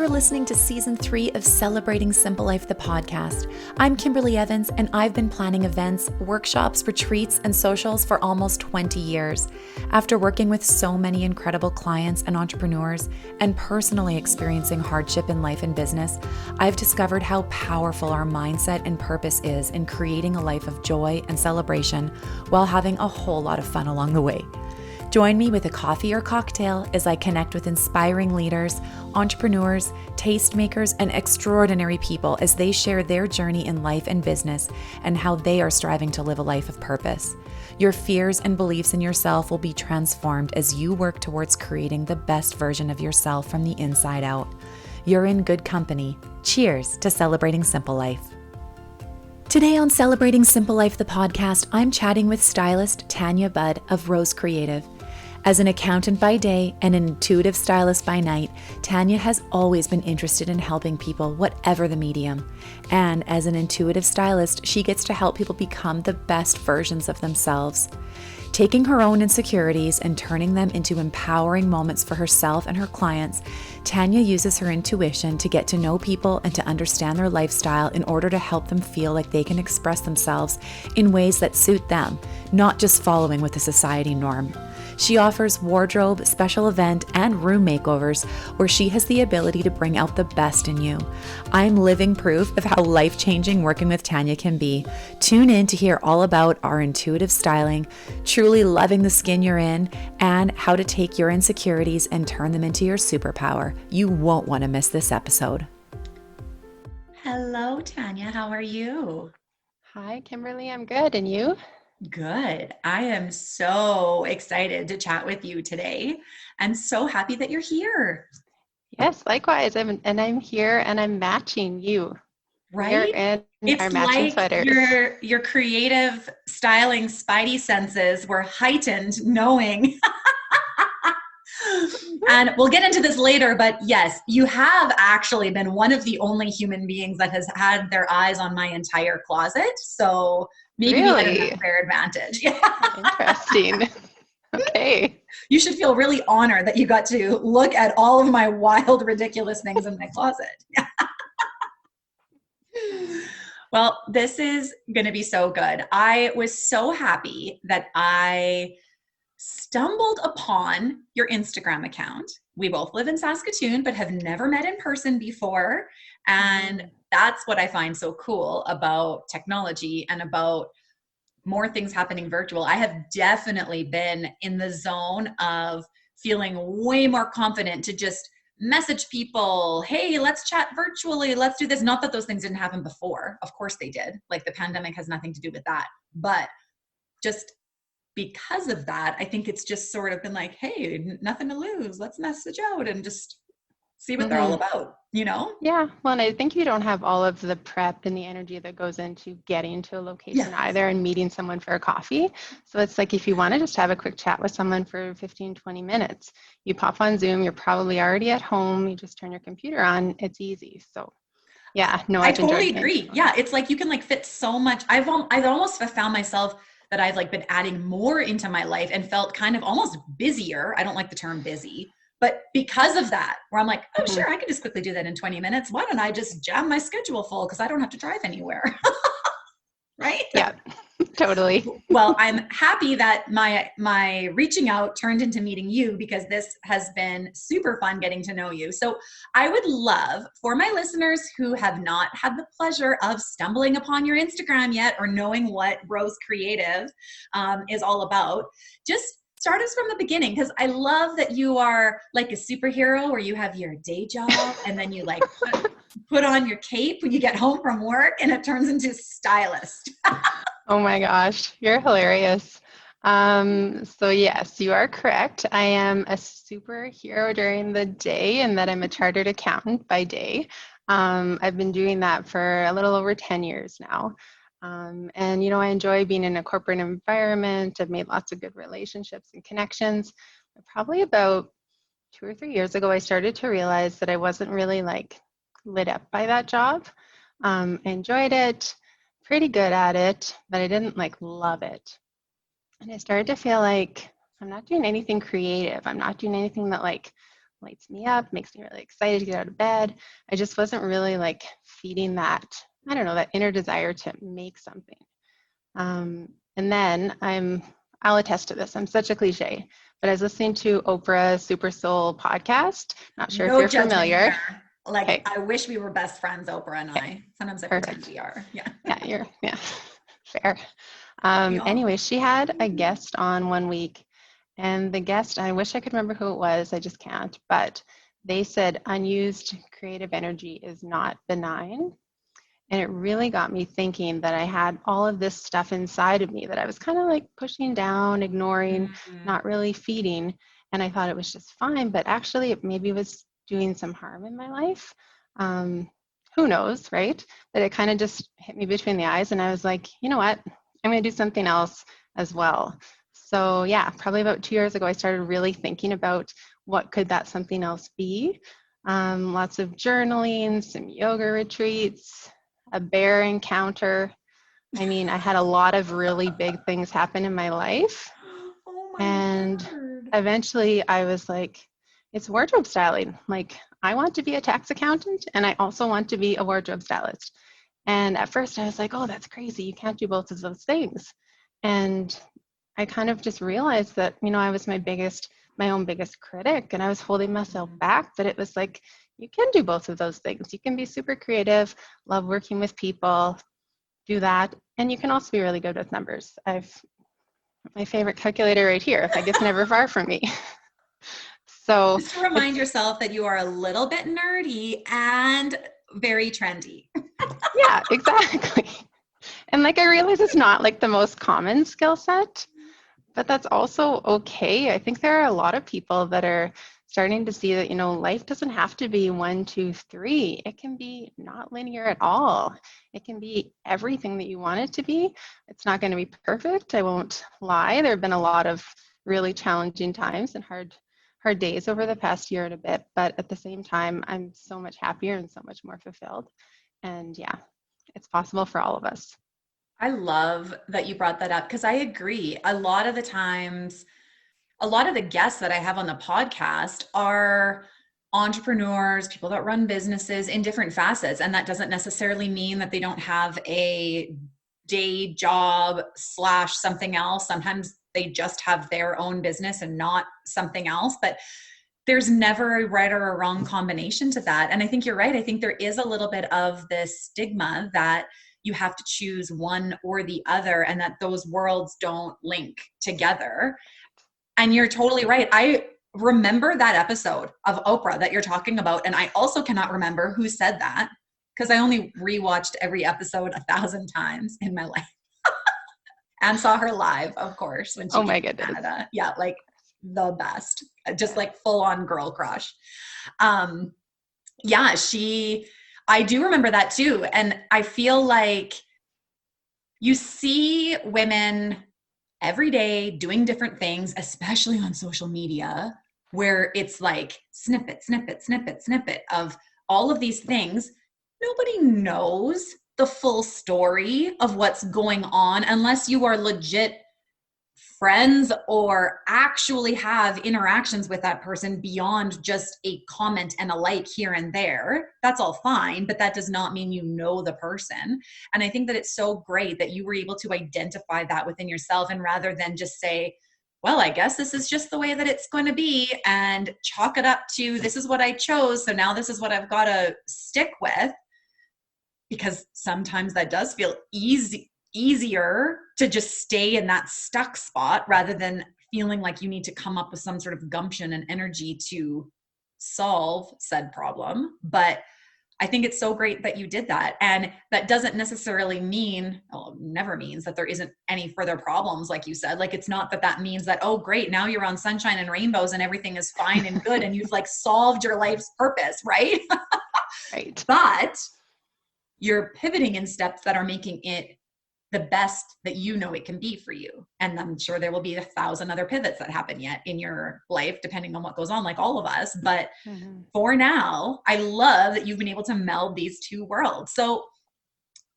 You're listening to Season 3 of Celebrating Simple Life, the podcast. I'm Kimberly Evans, and I've been planning events, workshops, retreats, and socials for almost 20 years. After working with so many incredible clients and entrepreneurs, and personally experiencing hardship in life and business, I've discovered how powerful our mindset and purpose is in creating a life of joy and celebration while having a whole lot of fun along the way. Join me with a coffee or cocktail as I connect with inspiring leaders, entrepreneurs, tastemakers, and extraordinary people as they share their journey in life and business and how they are striving to live a life of purpose. Your fears and beliefs in yourself will be transformed as you work towards creating the best version of yourself from the inside out. You're in good company. Cheers to celebrating simple life. Today on Celebrating Simple Life, the podcast, I'm chatting with stylist Tanya Budd of Rose Creative. As an accountant by day and an intuitive stylist by night, Tanya has always been interested in helping people, whatever the medium. And as an intuitive stylist, she gets to help people become the best versions of themselves. Taking her own insecurities and turning them into empowering moments for herself and her clients, Tanya uses her intuition to get to know people and to understand their lifestyle in order to help them feel like they can express themselves in ways that suit them, not just following with the society norm. She offers wardrobe, special event, and room makeovers where she has the ability to bring out the best in you. I'm living proof of how life-changing working with Tanya can be. Tune in to hear all about our intuitive styling, truly loving the skin you're in, and how to take your insecurities and turn them into your superpower. You won't want to miss this episode. Hello, Tanya. How are you? Hi, Kimberly. I'm good. And you? Good. I am so excited to chat with you today. I'm so happy that you're here. Yes, likewise. I'm here and I'm matching you. Right? It's our matching like sweaters. your creative styling spidey senses were heightened knowing. And we'll get into this later, but yes, you have actually been one of the only human beings that has had their eyes on my entire closet. So maybe we had an unfair advantage. Interesting. Okay. You should feel really honored that you got to look at all of my wild, ridiculous things in my closet. Well, this is going to be so good. I was so happy that I stumbled upon your Instagram account. We both live in Saskatoon, but have never met in person before. And that's what I find so cool about technology and about more things happening virtual. I have definitely been in the zone of feeling way more confident to just message people, hey, let's chat virtually, let's do this. Not that those things didn't happen before. Of course they did. Like the pandemic has nothing to do with that. But just because of that, I think it's just sort of been like, hey, nothing to lose. Let's message out and just see what they're all about, you know? Yeah. Well, and I think you don't have all of the prep and the energy that goes into getting to a location either and meeting someone for a coffee. So it's like if you want to just have a quick chat with someone for 15, 20 minutes, you pop on Zoom, you're probably already at home, you just turn your computer on, it's easy. So yeah, no, I totally agree. Yeah. It's like you can like fit so much. I've almost found myself that I've like been adding more into my life and felt kind of almost busier. I don't like the term busy, but because of that, where I'm like, oh, sure, I can just quickly do that in 20 minutes. Why don't I just jam my schedule full? Because I don't have to drive anywhere. Right? Yeah, totally. Well, I'm happy that my reaching out turned into meeting you because this has been super fun getting to know you. So I would love for my listeners who have not had the pleasure of stumbling upon your Instagram yet or knowing what Rose Creative is all about, just start us from the beginning, because I love that you are like a superhero where you have your day job and then you like put on your cape when you get home from work and it turns into stylist. Oh my gosh, you're hilarious. So yes, you are correct. I am a superhero during the day and that I'm a chartered accountant by day. I've been doing that for a little over 10 years now. And, I enjoy being in a corporate environment. I've made lots of good relationships and connections. But probably about 2 or 3 years ago, I started to realize that I wasn't really like lit up by that job. I enjoyed it, pretty good at it, but I didn't like love it. And I started to feel like I'm not doing anything creative. I'm not doing anything that like lights me up, makes me really excited to get out of bed. I just wasn't really like feeding that, I don't know, that inner desire to make something. And then I'll attest to this. I'm such a cliche, but I was listening to Oprah's Super Soul podcast. Not sure if No you're judgment familiar. here. Like, Okay. I wish we were best friends, Oprah and Okay. I. Sometimes I Perfect. pretend we are. Yeah. Yeah, fair. We all- Anyway, she had a guest on one week, and the guest, I wish I could remember who it was, I just can't, but they said unused creative energy is not benign. And it really got me thinking that I had all of this stuff inside of me that I was kind of like pushing down, ignoring, not really feeding. And I thought it was just fine, but actually it maybe was doing some harm in my life. Who knows, right? But it kind of just hit me between the eyes, and I was like, you know what? I'm going to do something else as well. So yeah, probably about 2 years ago, I started really thinking about what could that something else be. Lots of journaling, some yoga retreats, a bear encounter. I mean, I had a lot of really big things happen in my life. Oh my And word. eventually I was like, it's wardrobe styling. Like, I want to be a tax accountant, and I also want to be a wardrobe stylist. And at first I was like, oh, that's crazy. You can't do both of those things. And I kind of just realized that, I was my own biggest critic, and I was holding myself back. But it was like, you can do both of those things. You can be super creative, love working with people, do that. And you can also be really good with numbers. I've my favorite calculator right here. Like, it's never far from me. So Just to remind yourself that you are a little bit nerdy and very trendy. yeah, exactly. And like, I realize it's not like the most common skill set, but that's also okay. I think there are a lot of people that are starting to see that, life doesn't have to be 1, 2, 3. It can be not linear at all. It can be everything that you want it to be. It's not going to be perfect. I won't lie. There have been a lot of really challenging times and hard days over the past year and a bit, but at the same time, I'm so much happier and so much more fulfilled. And yeah, it's possible for all of us. I love that you brought that up because I agree. A lot of the times, a lot of the guests that I have on the podcast are entrepreneurs, people that run businesses in different facets. And that doesn't necessarily mean that they don't have a day job / something else. Sometimes they just have their own business and not something else. But there's never a right or a wrong combination to that. And I think you're right. I think there is a little bit of this stigma that you have to choose one or the other and that those worlds don't link together. And you're totally right. I remember that episode of Oprah that you're talking about. And I also cannot remember who said that because I only rewatched every episode 1,000 times in my life and saw her live, of course, when she Oh my came to goodness. Canada. Yeah, like the best, just like full on girl crush. Yeah, I do remember that too. And I feel like you see women every day doing different things, especially on social media, where it's like snippet, snippet, snippet, snippet of all of these things. Nobody knows the full story of what's going on unless you are legit friends or actually have interactions with that person beyond just a comment and a like here and there. That's all fine, but that does not mean you know the person. And I think that it's so great that you were able to identify that within yourself, and rather than just say, well, I guess this is just the way that it's going to be, and chalk it up to this is what I chose, so now this is what I've got to stick with, because sometimes that does feel easier to just stay in that stuck spot rather than feeling like you need to come up with some sort of gumption and energy to solve said problem. But I think it's so great that you did that. And that doesn't necessarily mean, well, it never means that there isn't any further problems, like you said. Like, it's not that means that, oh, great, now you're on sunshine and rainbows and everything is fine and good and you've like solved your life's purpose, right? Right. But you're pivoting in steps that are making it the best that you know it can be for you. And I'm sure there will be 1,000 other pivots that happen yet in your life, depending on what goes on, like all of us. But for now, I love that you've been able to meld these two worlds. So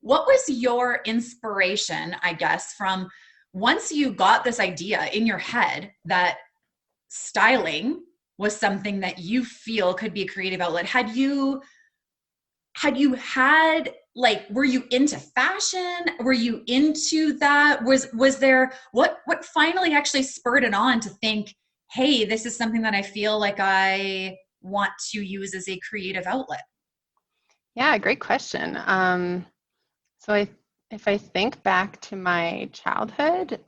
what was your inspiration, I guess, from once you got this idea in your head that styling was something that you feel could be a creative outlet. Had you had, like, were you into fashion? Were you into that? Was there, what finally actually spurred it on to think, hey, this is something that I feel like I want to use as a creative outlet? Yeah, great question. If I think back to my childhood,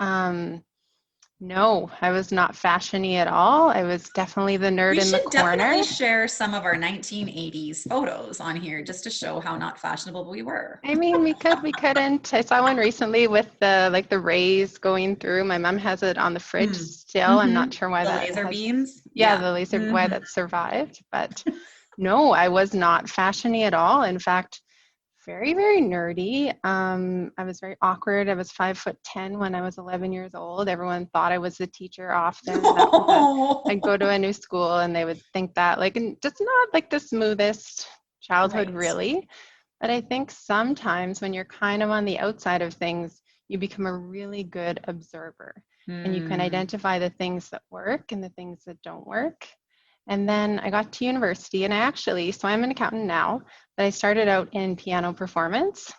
no, I was not fashion-y at all. I was definitely the nerd We in the should corner. definitely share some of our 1980s photos on here just to show how not fashionable we were. I mean, we couldn't. I saw one recently with the rays going through. My mom has it on the fridge still. I'm not sure why The that laser has, beams. yeah, Yeah. the laser, why that survived. But no, I was not fashion-y at all. In fact, very, very nerdy. I was very awkward. I was 5'10" when I was 11 years old. Everyone thought I was the teacher often. I'd go to a new school and they would think that, like, and just not like the smoothest childhood, Right. really. But I think sometimes when you're kind of on the outside of things, you become a really good observer and you can identify the things that work and the things that don't work. And then I got to university and so I'm an accountant now, but I started out in piano performance.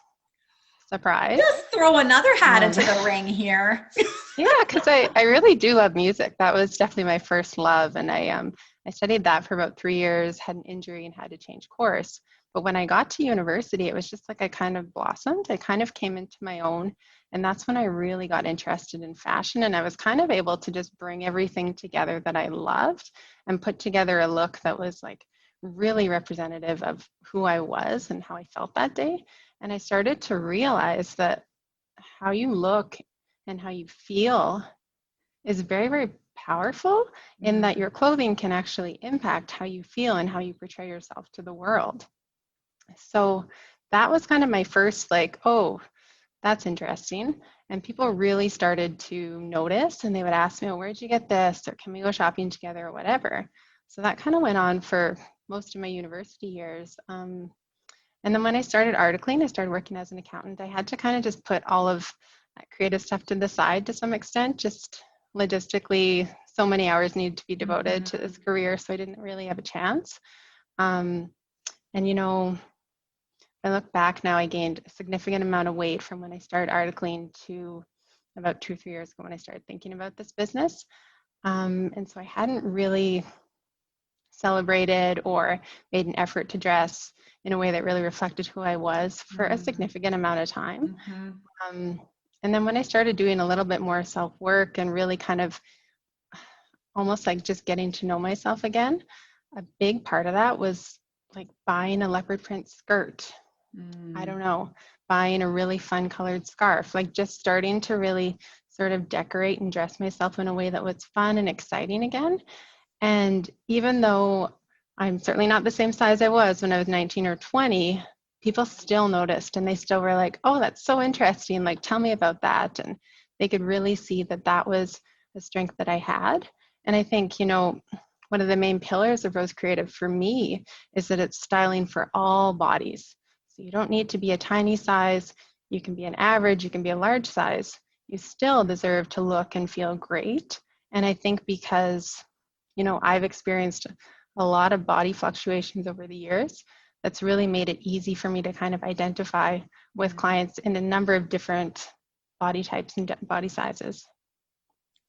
Surprise. Just throw another hat into the ring here. Yeah, because I really do love music. That was definitely my first love. And I studied that for about 3 years, had an injury and had to change course. But when I got to university, it was just like I kind of blossomed. I kind of came into my own. And that's when I really got interested in fashion. And I was kind of able to just bring everything together that I loved and put together a look that was like really representative of who I was and how I felt that day. And I started to realize that how you look and how you feel is very, very powerful in that your clothing can actually impact how you feel and how you portray yourself to the world. So that was kind of my first, like, oh, that's interesting. And people really started to notice and they would ask me, oh, where'd you get this? Or can we go shopping together or whatever? So that kind of went on for most of my university years. And then when I started articling, I started working as an accountant. I had to kind of just put all of that creative stuff to the side to some extent. Just logistically, so many hours needed to be devoted to this career, so I didn't really have a chance. And I look back now, I gained a significant amount of weight from when I started articling to about 2 or 3 years ago when I started thinking about this business. And so I hadn't really celebrated or made an effort to dress in a way that really reflected who I was for a significant amount of time. And then when I started doing a little bit more self-work and really kind of almost like just getting to know myself again, a big part of that was like buying a leopard print skirt. I don't know, buying a really fun colored scarf, like just starting to really sort of decorate and dress myself in a way that was fun and exciting again. And even though I'm certainly not the same size I was when I was 19 or 20, people still noticed and they still were like, oh, that's so interesting. Like, tell me about that. And they could really see that that was a strength that I had. And I think, one of the main pillars of Rose Creative for me is that it's styling for all bodies. So you don't need to be a tiny size. You can be an average, you can be a large size. You still deserve to look and feel great. And I think because, I've experienced a lot of body fluctuations over the years, that's really made it easy for me to kind of identify with clients in a number of different body types and body sizes.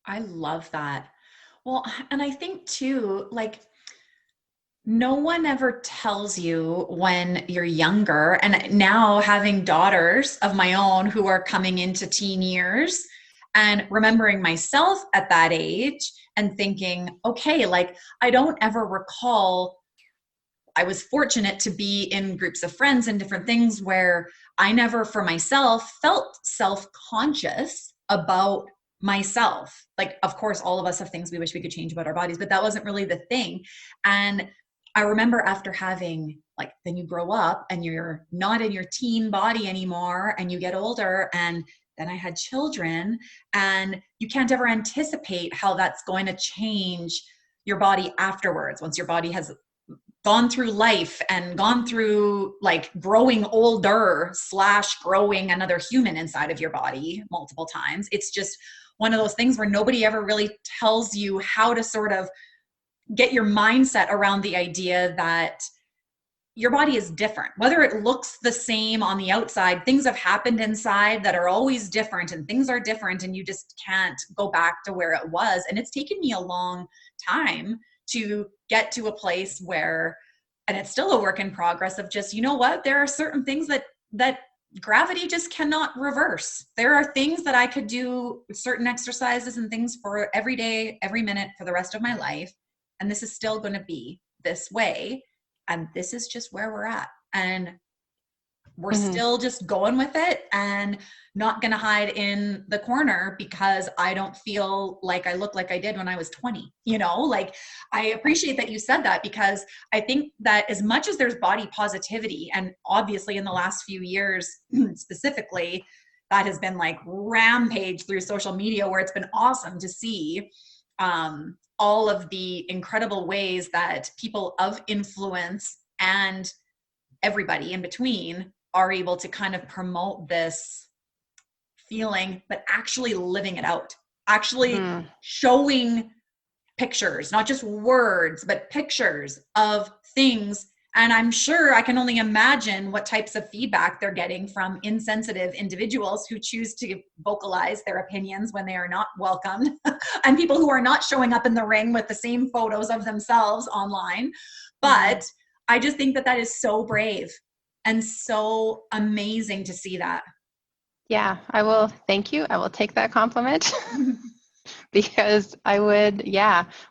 I love that. Well, and I think too, like, no one ever tells you when you're younger, and now having daughters of my own who are coming into teen years and remembering myself at that age and thinking, okay, like, I don't ever recall, I was fortunate to be in groups of friends and different things where I never for myself felt self-conscious about myself. Like, of course, all of us have things we wish we could change about our bodies, but that wasn't really the thing. And I remember after having, like, then you grow up and you're not in your teen body anymore and you get older, and then I had children, and you can't ever anticipate how that's going to change your body afterwards once your body has gone through life and gone through, like, growing older / growing another human inside of your body multiple times. It's just one of those things where nobody ever really tells you how to sort of get your mindset around the idea that your body is different. Whether it looks the same on the outside, things have happened inside that are always different, and things are different, and you just can't go back to where it was. And it's taken me a long time to get to a place where, and it's still a work in progress of just, you know what, there are certain things that gravity just cannot reverse. There are things that I could do, certain exercises and things for every day, every minute for the rest of my life. And this is still going to be this way. And this is just where we're at. And we're still just going with it and not going to hide in the corner because I don't feel like I look like I did when I was 20. You know, like, I appreciate that you said that, because I think that as much as there's body positivity, and obviously in the last few years specifically, that has been like rampage through social media, where it's been awesome to see all of the incredible ways that people of influence and everybody in between are able to kind of promote this feeling, but actually living it out, actually showing pictures, not just words, but pictures of things. And I'm sure, I can only imagine what types of feedback they're getting from insensitive individuals who choose to vocalize their opinions when they are not welcomed, and people who are not showing up in the ring with the same photos of themselves online. But I just think that that is so brave and so amazing to see that. Yeah, I will. Thank you. I will take that compliment. Because I would,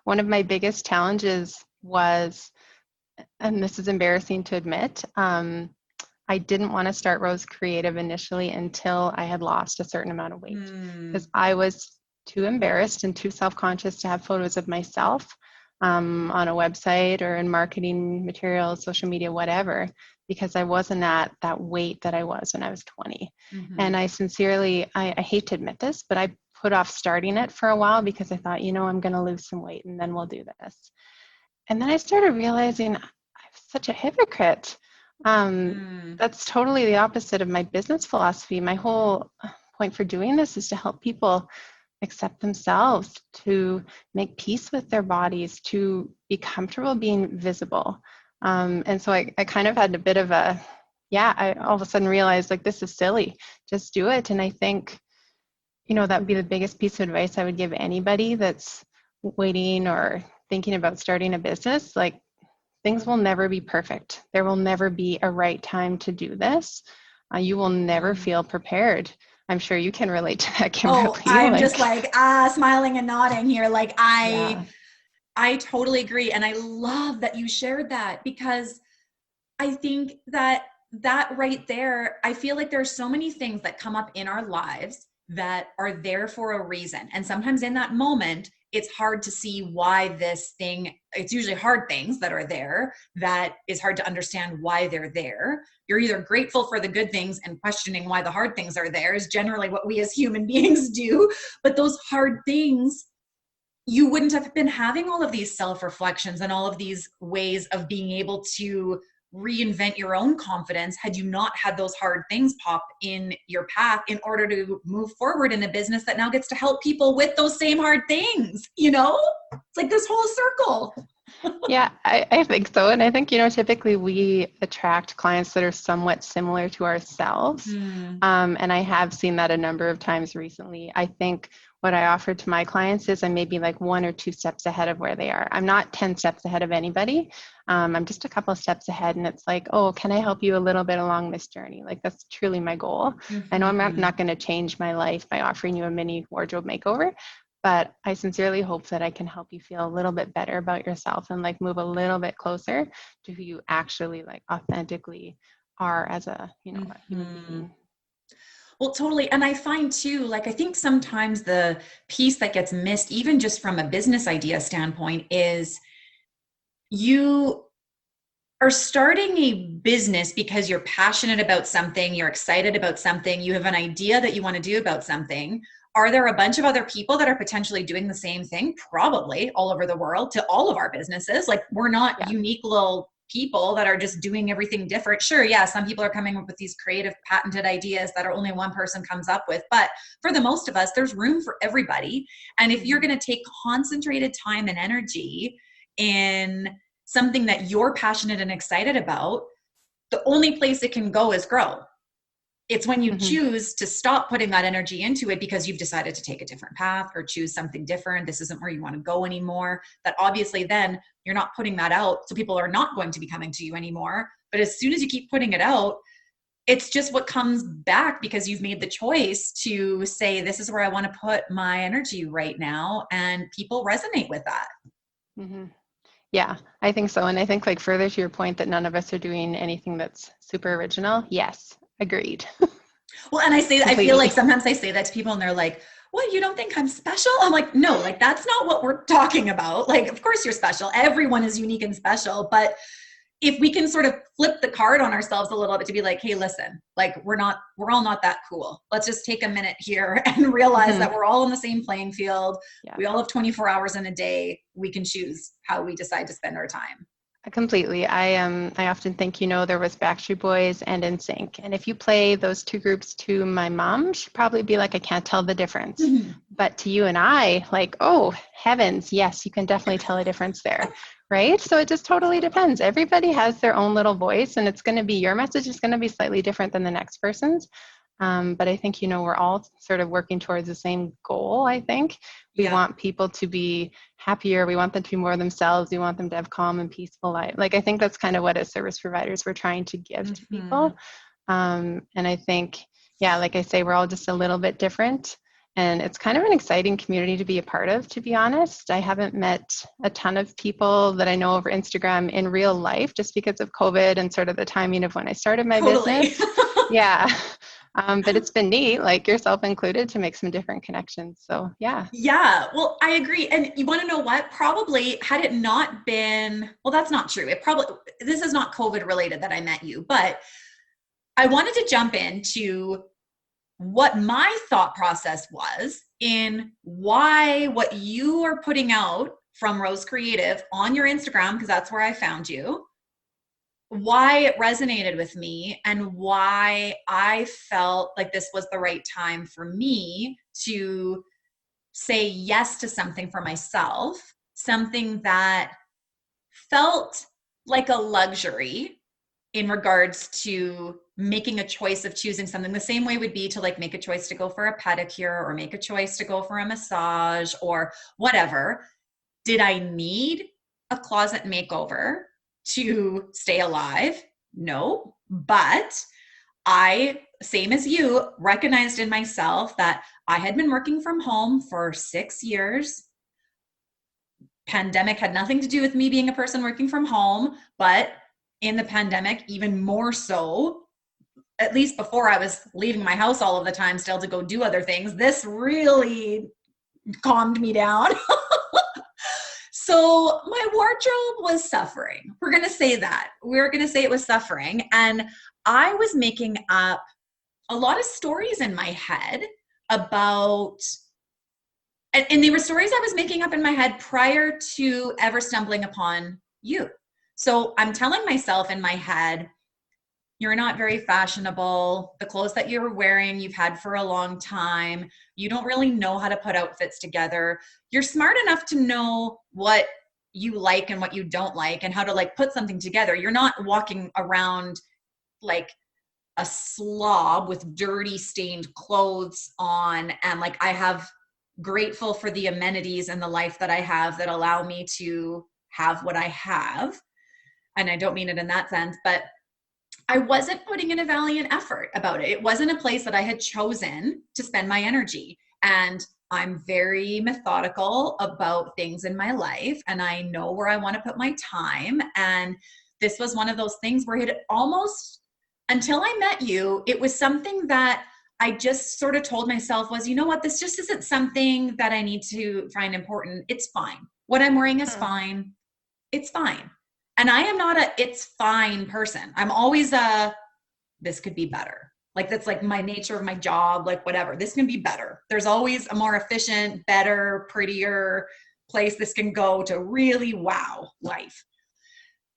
one of my biggest challenges was, and this is embarrassing to admit, I didn't want to start Rose Creative initially until I had lost a certain amount of weight, because I was too embarrassed and too self-conscious to have photos of myself on a website or in marketing materials, social media, whatever, because I wasn't at that weight that I was when I was 20. And I sincerely, I hate to admit this, but I put off starting it for a while because I thought, I'm going to lose some weight and then we'll do this. And then I started realizing I'm such a hypocrite. That's totally the opposite of my business philosophy. My whole point for doing this is to help people accept themselves, to make peace with their bodies, to be comfortable being visible. And so I kind of had a bit of I all of a sudden realized, like, this is silly, just do it. And I think, that would be the biggest piece of advice I would give anybody that's waiting or thinking about starting a business. Like, things will never be perfect. There will never be a right time to do this. You will never feel prepared. I'm sure you can relate to that, Kimberly. Oh, I'm just smiling and nodding here. Like, I totally agree. And I love that you shared that, because I think that right there, I feel like there's so many things that come up in our lives that are there for a reason. And sometimes in that moment, it's hard to see why it's usually hard things that are there that is hard to understand why they're there. You're either grateful for the good things and questioning why the hard things are there is generally what we as human beings do. But those hard things, you wouldn't have been having all of these self-reflections and all of these ways of being able to reinvent your own confidence had you not had those hard things pop in your path in order to move forward in a business that now gets to help people with those same hard things. It's like this whole circle. Yeah, I think so. And I think, typically we attract clients that are somewhat similar to ourselves. And I have seen that a number of times recently. I think what I offer to my clients is I may be like 1 or 2 steps ahead of where they are. I'm not 10 steps ahead of anybody. I'm just a couple of steps ahead. And it's like, oh, can I help you a little bit along this journey? Like, that's truly my goal. I know I'm not going to change my life by offering you a mini wardrobe makeover, but I sincerely hope that I can help you feel a little bit better about yourself and like move a little bit closer to who you actually like authentically are as a, a human being. Well, totally. And I find too, like, I think sometimes the piece that gets missed, even just from a business idea standpoint, is you are starting a business because you're passionate about something, you're excited about something, you have an idea that you want to do about something. Are there a bunch of other people that are potentially doing the same thing? Probably, all over the world, to all of our businesses. Like, we're not unique little people that are just doing everything different. Sure, yeah, some people are coming up with these creative patented ideas that are only one person comes up with, but for the most of us, there's room for everybody. And if you're going to take concentrated time and energy in something that you're passionate and excited about, the only place it can go is grow. It's when you choose to stop putting that energy into it because you've decided to take a different path or choose something different. This isn't where you want to go anymore. That obviously then you're not putting that out. So people are not going to be coming to you anymore. But as soon as you keep putting it out, it's just what comes back because you've made the choice to say, this is where I want to put my energy right now. And people resonate with that. Mm-hmm. Yeah, I think so. And I think like further to your point that none of us are doing anything that's super original. Yes, agreed. Well, and I Completely. feel like sometimes I say that to people and they're like, what, you don't think I'm special? I'm like, no, like that's not what we're talking about. Like, of course you're special. Everyone is unique and special. But if we can sort of flip the card on ourselves a little bit to be like, hey, listen, like we're all not that cool. Let's just take a minute here and realize that we're all on the same playing field. Yeah. We all have 24 hours in a day. We can choose how we decide to spend our time. Completely. I often think, there was Backstreet Boys and NSYNC. And if you play those two groups to my mom, she'd probably be like, I can't tell the difference. But to you and I, like, oh, heavens, yes, you can definitely tell a difference there. Right? So it just totally depends. Everybody has their own little voice, and it's going to be, your message is going to be slightly different than the next person's. But I think, we're all sort of working towards the same goal, I think. We want people to be happier. We want them to be more themselves. We want them to have calm and peaceful life. Like, I think that's kind of what as service providers we're trying to give to people. And I think, like I say, we're all just a little bit different. And it's kind of an exciting community to be a part of, to be honest. I haven't met a ton of people that I know over Instagram in real life just because of COVID and sort of the timing of when I started my business. Yeah. But it's been neat, like yourself included, to make some different connections. So, yeah. Yeah, well, I agree. And you want to know what? Probably had it not been, well, that's not true. This is not COVID related that I met you, but I wanted to jump into what my thought process was in why what you are putting out from Rose Creative on your Instagram, because that's where I found you, why it resonated with me and why I felt like this was the right time for me to say yes to something for myself, something that felt like a luxury in regards to making a choice of choosing something. The same way would be to like make a choice to go for a pedicure or make a choice to go for a massage or whatever. Did I need a closet makeover to stay alive? No, but I, same as you, recognized in myself that I had been working from home for 6 years. Pandemic had nothing to do with me being a person working from home, but in the pandemic, even more so, at least before I was leaving my house all of the time still to go do other things, this really calmed me down. So my wardrobe was suffering. We're going to say that. We're going to say it was suffering. And I was making up a lot of stories in my head about, and they were stories I was making up in my head prior to ever stumbling upon you. So I'm telling myself in my head, you're not very fashionable. The clothes that you're wearing, you've had for a long time. You don't really know how to put outfits together. You're smart enough to know what you like and what you don't like and how to like put something together. You're not walking around like a slob with dirty stained clothes on. And like, I have grateful for the amenities and the life that I have that allow me to have what I have. And I don't mean it in that sense, but I wasn't putting in a valiant effort about it. It wasn't a place that I had chosen to spend my energy. And I'm very methodical about things in my life, and I know where I want to put my time. And this was one of those things where it almost, until I met you, it was something that I just sort of told myself was, you know what, this just isn't something that I need to find important. It's fine. What I'm wearing is fine. It's fine. And I am not a it's fine person. I'm always this could be better. Like that's like my nature of my job, like whatever. This can be better. There's always a more efficient, better, prettier place this can go to really wow life.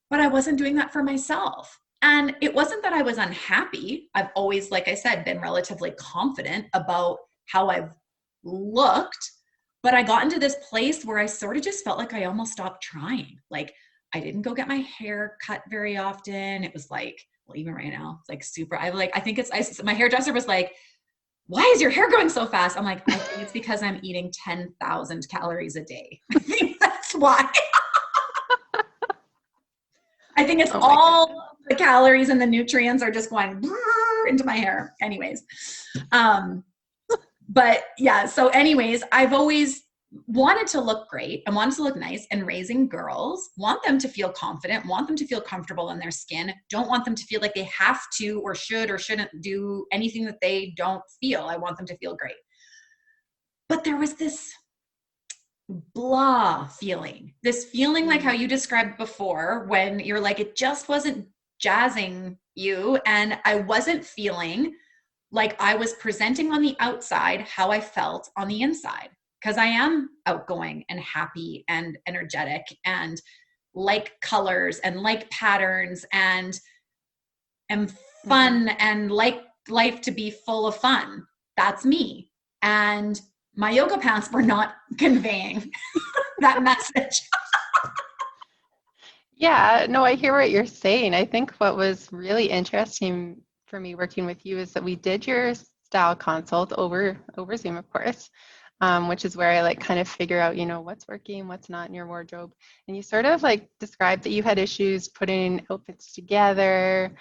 But I wasn't doing that for myself. And it wasn't that I was unhappy. I've always, like I said, been relatively confident about how I've looked. But I got into this place where I sort of just felt like I almost stopped trying. Like I didn't go get my hair cut very often. It was like, well, even right now, it's like super, I think my hairdresser was like, why is your hair growing so fast? I'm like, I think it's because I'm eating 10,000 calories a day. I think that's why. I think it's all the calories and the nutrients are just going into my hair. Anyways. But yeah, so anyways, I've always wanted to look great and wanted to look nice, and raising girls, want them to feel confident, want them to feel comfortable in their skin, don't want them to feel like they have to or should or shouldn't do anything that they don't feel. I want them to feel great. But there was this blah feeling, this feeling like how you described before, when you're like, it just wasn't jazzing you. And I wasn't feeling like I was presenting on the outside how I felt on the inside, because I am outgoing and happy and energetic and like colors and like patterns and am fun and like life to be full of fun. That's me. And my yoga pants were not conveying that message. Yeah, no, I hear what you're saying. I think what was really interesting for me working with you is that we did your style consult over Zoom, of course, which is where I like kind of figure out, what's working, what's not in your wardrobe. And you sort of like described that you had issues putting outfits together.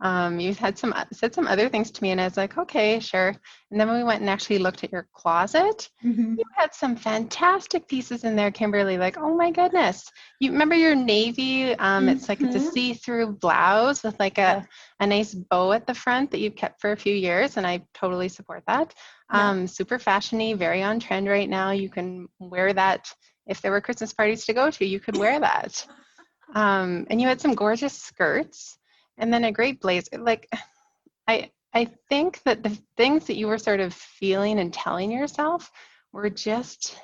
You had said some other things to me, and I was like, okay, sure. And then when we went and actually looked at your closet, you had some fantastic pieces in there, Kimberly. Like, oh my goodness! You remember your navy? It's like it's a see-through blouse with like a nice bow at the front that you've kept for a few years, and I totally support that. Super fashiony, very on trend right now. You can wear that if there were Christmas parties to go to. You could wear that. And you had some gorgeous skirts. And then a great blazer. Like, I think that the things that you were sort of feeling and telling yourself were just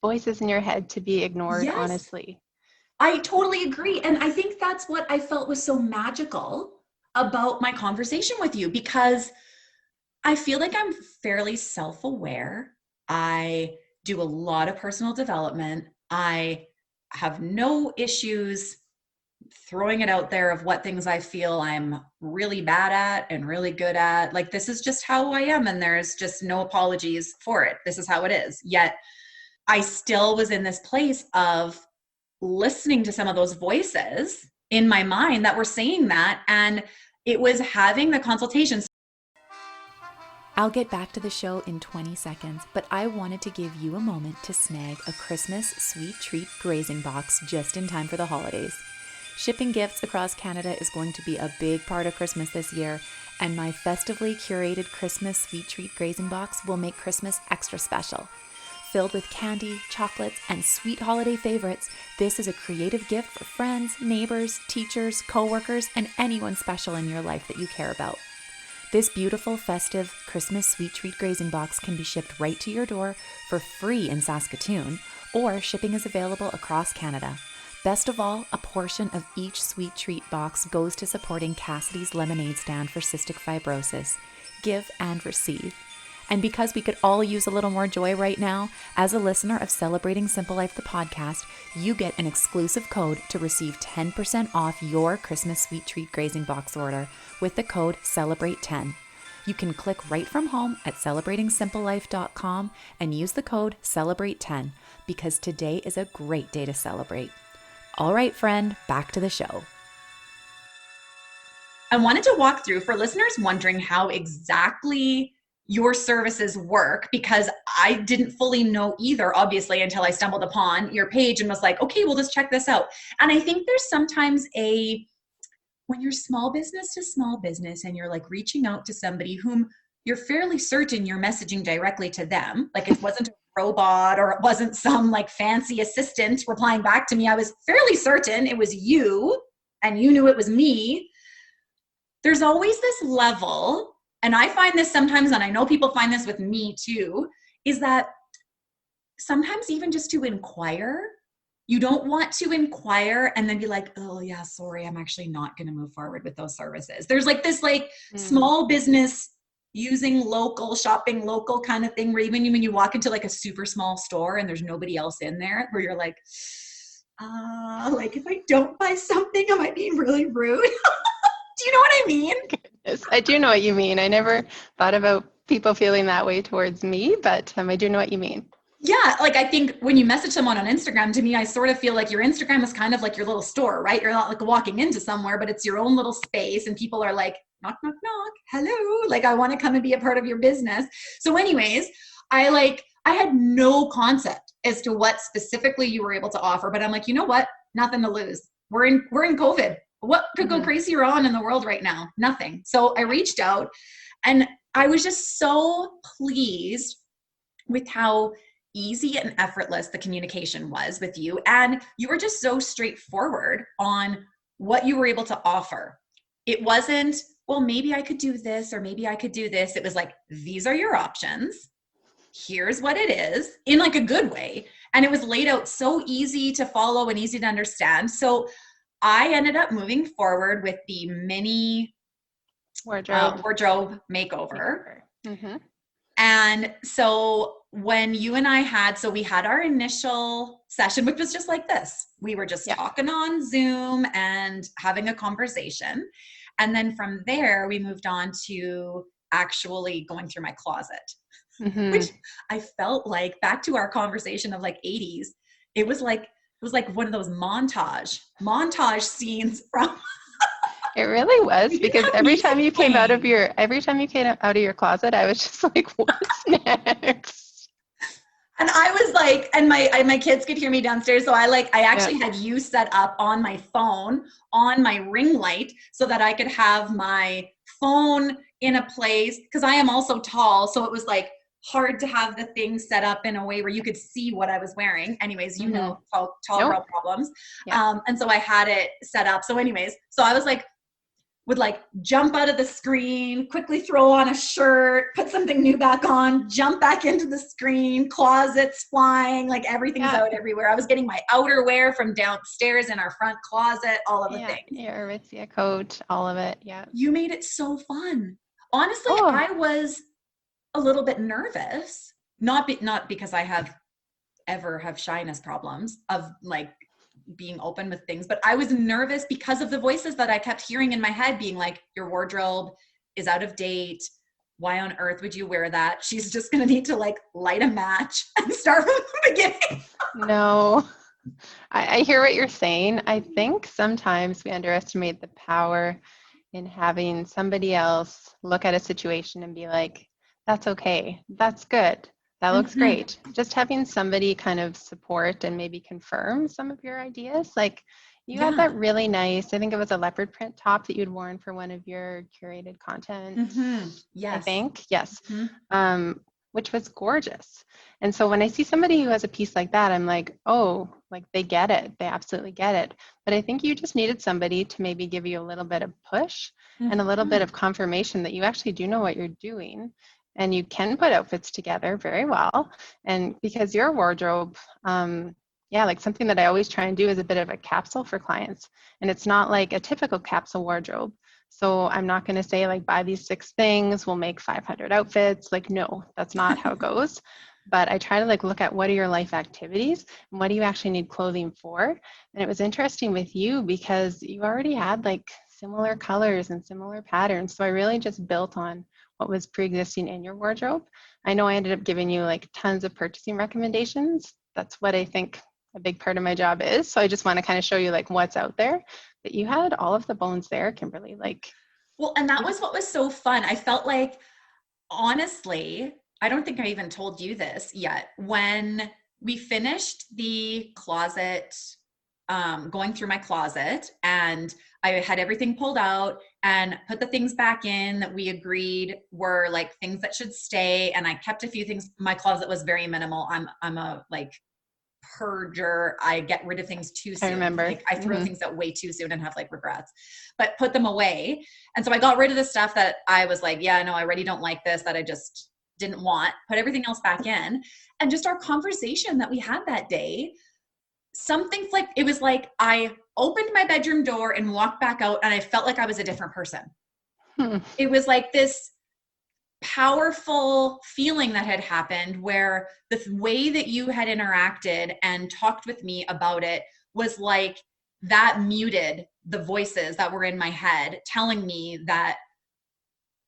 voices in your head to be ignored, Yes, honestly. I totally agree. And I think that's what I felt was so magical about my conversation with you, because I feel like I'm fairly self-aware. I do a lot of personal development. I have no issues throwing it out there of what things I feel I'm really bad at and really good at. Like, this is just how I am, and there's just no apologies for it. This is how it is. Yet I still was in this place of listening to some of those voices in my mind that were saying that, and it was having the consultations. I'll get back to the show in 20 seconds, but I wanted to give you a moment to snag a Christmas sweet treat grazing box just in time for the holidays. Shipping gifts across Canada is going to be a big part of Christmas this year, and my festively curated Christmas sweet treat grazing box will make Christmas extra special. Filled with candy, chocolates, and sweet holiday favorites, this is a creative gift for friends, neighbors, teachers, coworkers, and anyone special in your life that you care about. This beautiful, festive Christmas sweet treat grazing box can be shipped right to your door for free in Saskatoon, or shipping is available across Canada. Best of all, a portion of each sweet treat box goes to supporting Cassidy's lemonade stand for cystic fibrosis. Give and receive. And because we could all use a little more joy right now, as a listener of Celebrating Simple Life, the podcast, you get an exclusive code to receive 10% off your Christmas sweet treat grazing box order with the code CELEBRATE10. You can click right from home at celebratingsimplelife.com and use the code CELEBRATE10, because today is a great day to celebrate. All right, friend, back to the show. I wanted to walk through, for listeners wondering how exactly your services work, because I didn't fully know either, obviously, until I stumbled upon your page and was like, okay, well, just check this out. And I think there's sometimes when you're small business to small business and you're like reaching out to somebody whom you're fairly certain you're messaging directly to them, like it wasn't a robot or it wasn't some like fancy assistant replying back to me. I was fairly certain it was you and you knew it was me. There's always this level, and I find this sometimes, and I know people find this with me too, is that sometimes even just to inquire, you don't want to inquire and then be like, oh yeah, sorry, I'm actually not going to move forward with those services. There's like this small business using local, shopping local kind of thing, where even when you walk into like a super small store and there's nobody else in there, where you're like if I don't buy something, am I being really rude? Do you know what I mean? Goodness, I do know what you mean. I never thought about people feeling that way towards me, but I do know what you mean. Yeah, like I think when you message someone on Instagram, to me, I sort of feel like your Instagram is kind of like your little store, right? You're not like walking into somewhere, but it's your own little space, and people are like, knock, knock, knock, hello, like I want to come and be a part of your business. So anyways, I had no concept as to what specifically you were able to offer, but I'm like, you know what? Nothing to lose. We're in COVID. What could go crazier on in the world right now? Nothing. So I reached out, and I was just so pleased with how easy and effortless the communication was with you. And you were just so straightforward on what you were able to offer. It wasn't, well, maybe I could do this or maybe I could do this. It was like, these are your options. Here's what it is, in like a good way. And it was laid out so easy to follow and easy to understand. So I ended up moving forward with the mini wardrobe makeover. Mm-hmm. And so when you and I we had our initial session, which was just like this. We were just talking on Zoom and having a conversation. And then from there, we moved on to actually going through my closet, which I felt like, back to our conversation of like 80s, it was like one of those montage scenes from It really was, because every time you came out of your closet, I was just like, what's next? And I was like, and my kids could hear me downstairs. So I actually had you set up on my phone, on my ring light, so that I could have my phone in a place, because I am also tall. So it was like hard to have the thing set up in a way where you could see what I was wearing. Anyways, you know, tall girl problems. Yeah. And so I had it set up. So anyways, so I was like, would like jump out of the screen, quickly throw on a shirt, put something new back on, jump back into the screen, closets flying, like everything's out everywhere. I was getting my outerwear from downstairs in our front closet, all of the things. Yeah, Aritzia coat, all of it. Yeah. You made it so fun. Honestly, I was a little bit nervous, not because I ever have shyness problems of like being open with things, but I was nervous because of the voices that I kept hearing in my head being like, your wardrobe is out of date. Why on earth would you wear that? She's just going to need to like light a match and start from the beginning. No, I hear what you're saying. I think sometimes we underestimate the power in having somebody else look at a situation and be like, that's okay. That's good. That looks great. Just having somebody kind of support and maybe confirm some of your ideas. Like you had that really nice, I think it was a leopard print top that you'd worn for one of your curated content. Yes. I think. Yes. Which was gorgeous. And so when I see somebody who has a piece like that, I'm like, oh, like they get it. They absolutely get it. But I think you just needed somebody to maybe give you a little bit of push and a little bit of confirmation that you actually do know what you're doing. And you can put outfits together very well. And because your wardrobe, like something that I always try and do is a bit of a capsule for clients. And it's not like a typical capsule wardrobe. So I'm not going to say like, buy these 6 things, we'll make 500 outfits. Like, no, that's not how it goes. But I try to like look at what are your life activities and what do you actually need clothing for? And it was interesting with you because you already had like similar colors and similar patterns. So I really just built on what was pre-existing in your wardrobe. I know I ended up giving you like tons of purchasing recommendations. That's what I think a big part of my job is. So I just want to kind of show you like what's out there. But you had all of the bones there, Kimberly. Well, and that was what was so fun. I felt like, honestly, I don't think I even told you this yet. When we finished the closet, going through my closet, and I had everything pulled out and put the things back in that we agreed were like things that should stay. And I kept a few things. My closet was very minimal. I'm a like purger. I get rid of things too soon. I remember. Like I throw things out way too soon and have like regrets, but put them away. And so I got rid of the stuff that I was like, yeah, no, I already don't like this, that I just didn't want, put everything else back in. And just our conversation that we had that day, something flipped. It was like I opened my bedroom door and walked back out and I felt like I was a different person. It was like this powerful feeling that had happened where the way that you had interacted and talked with me about it was like that muted the voices that were in my head telling me that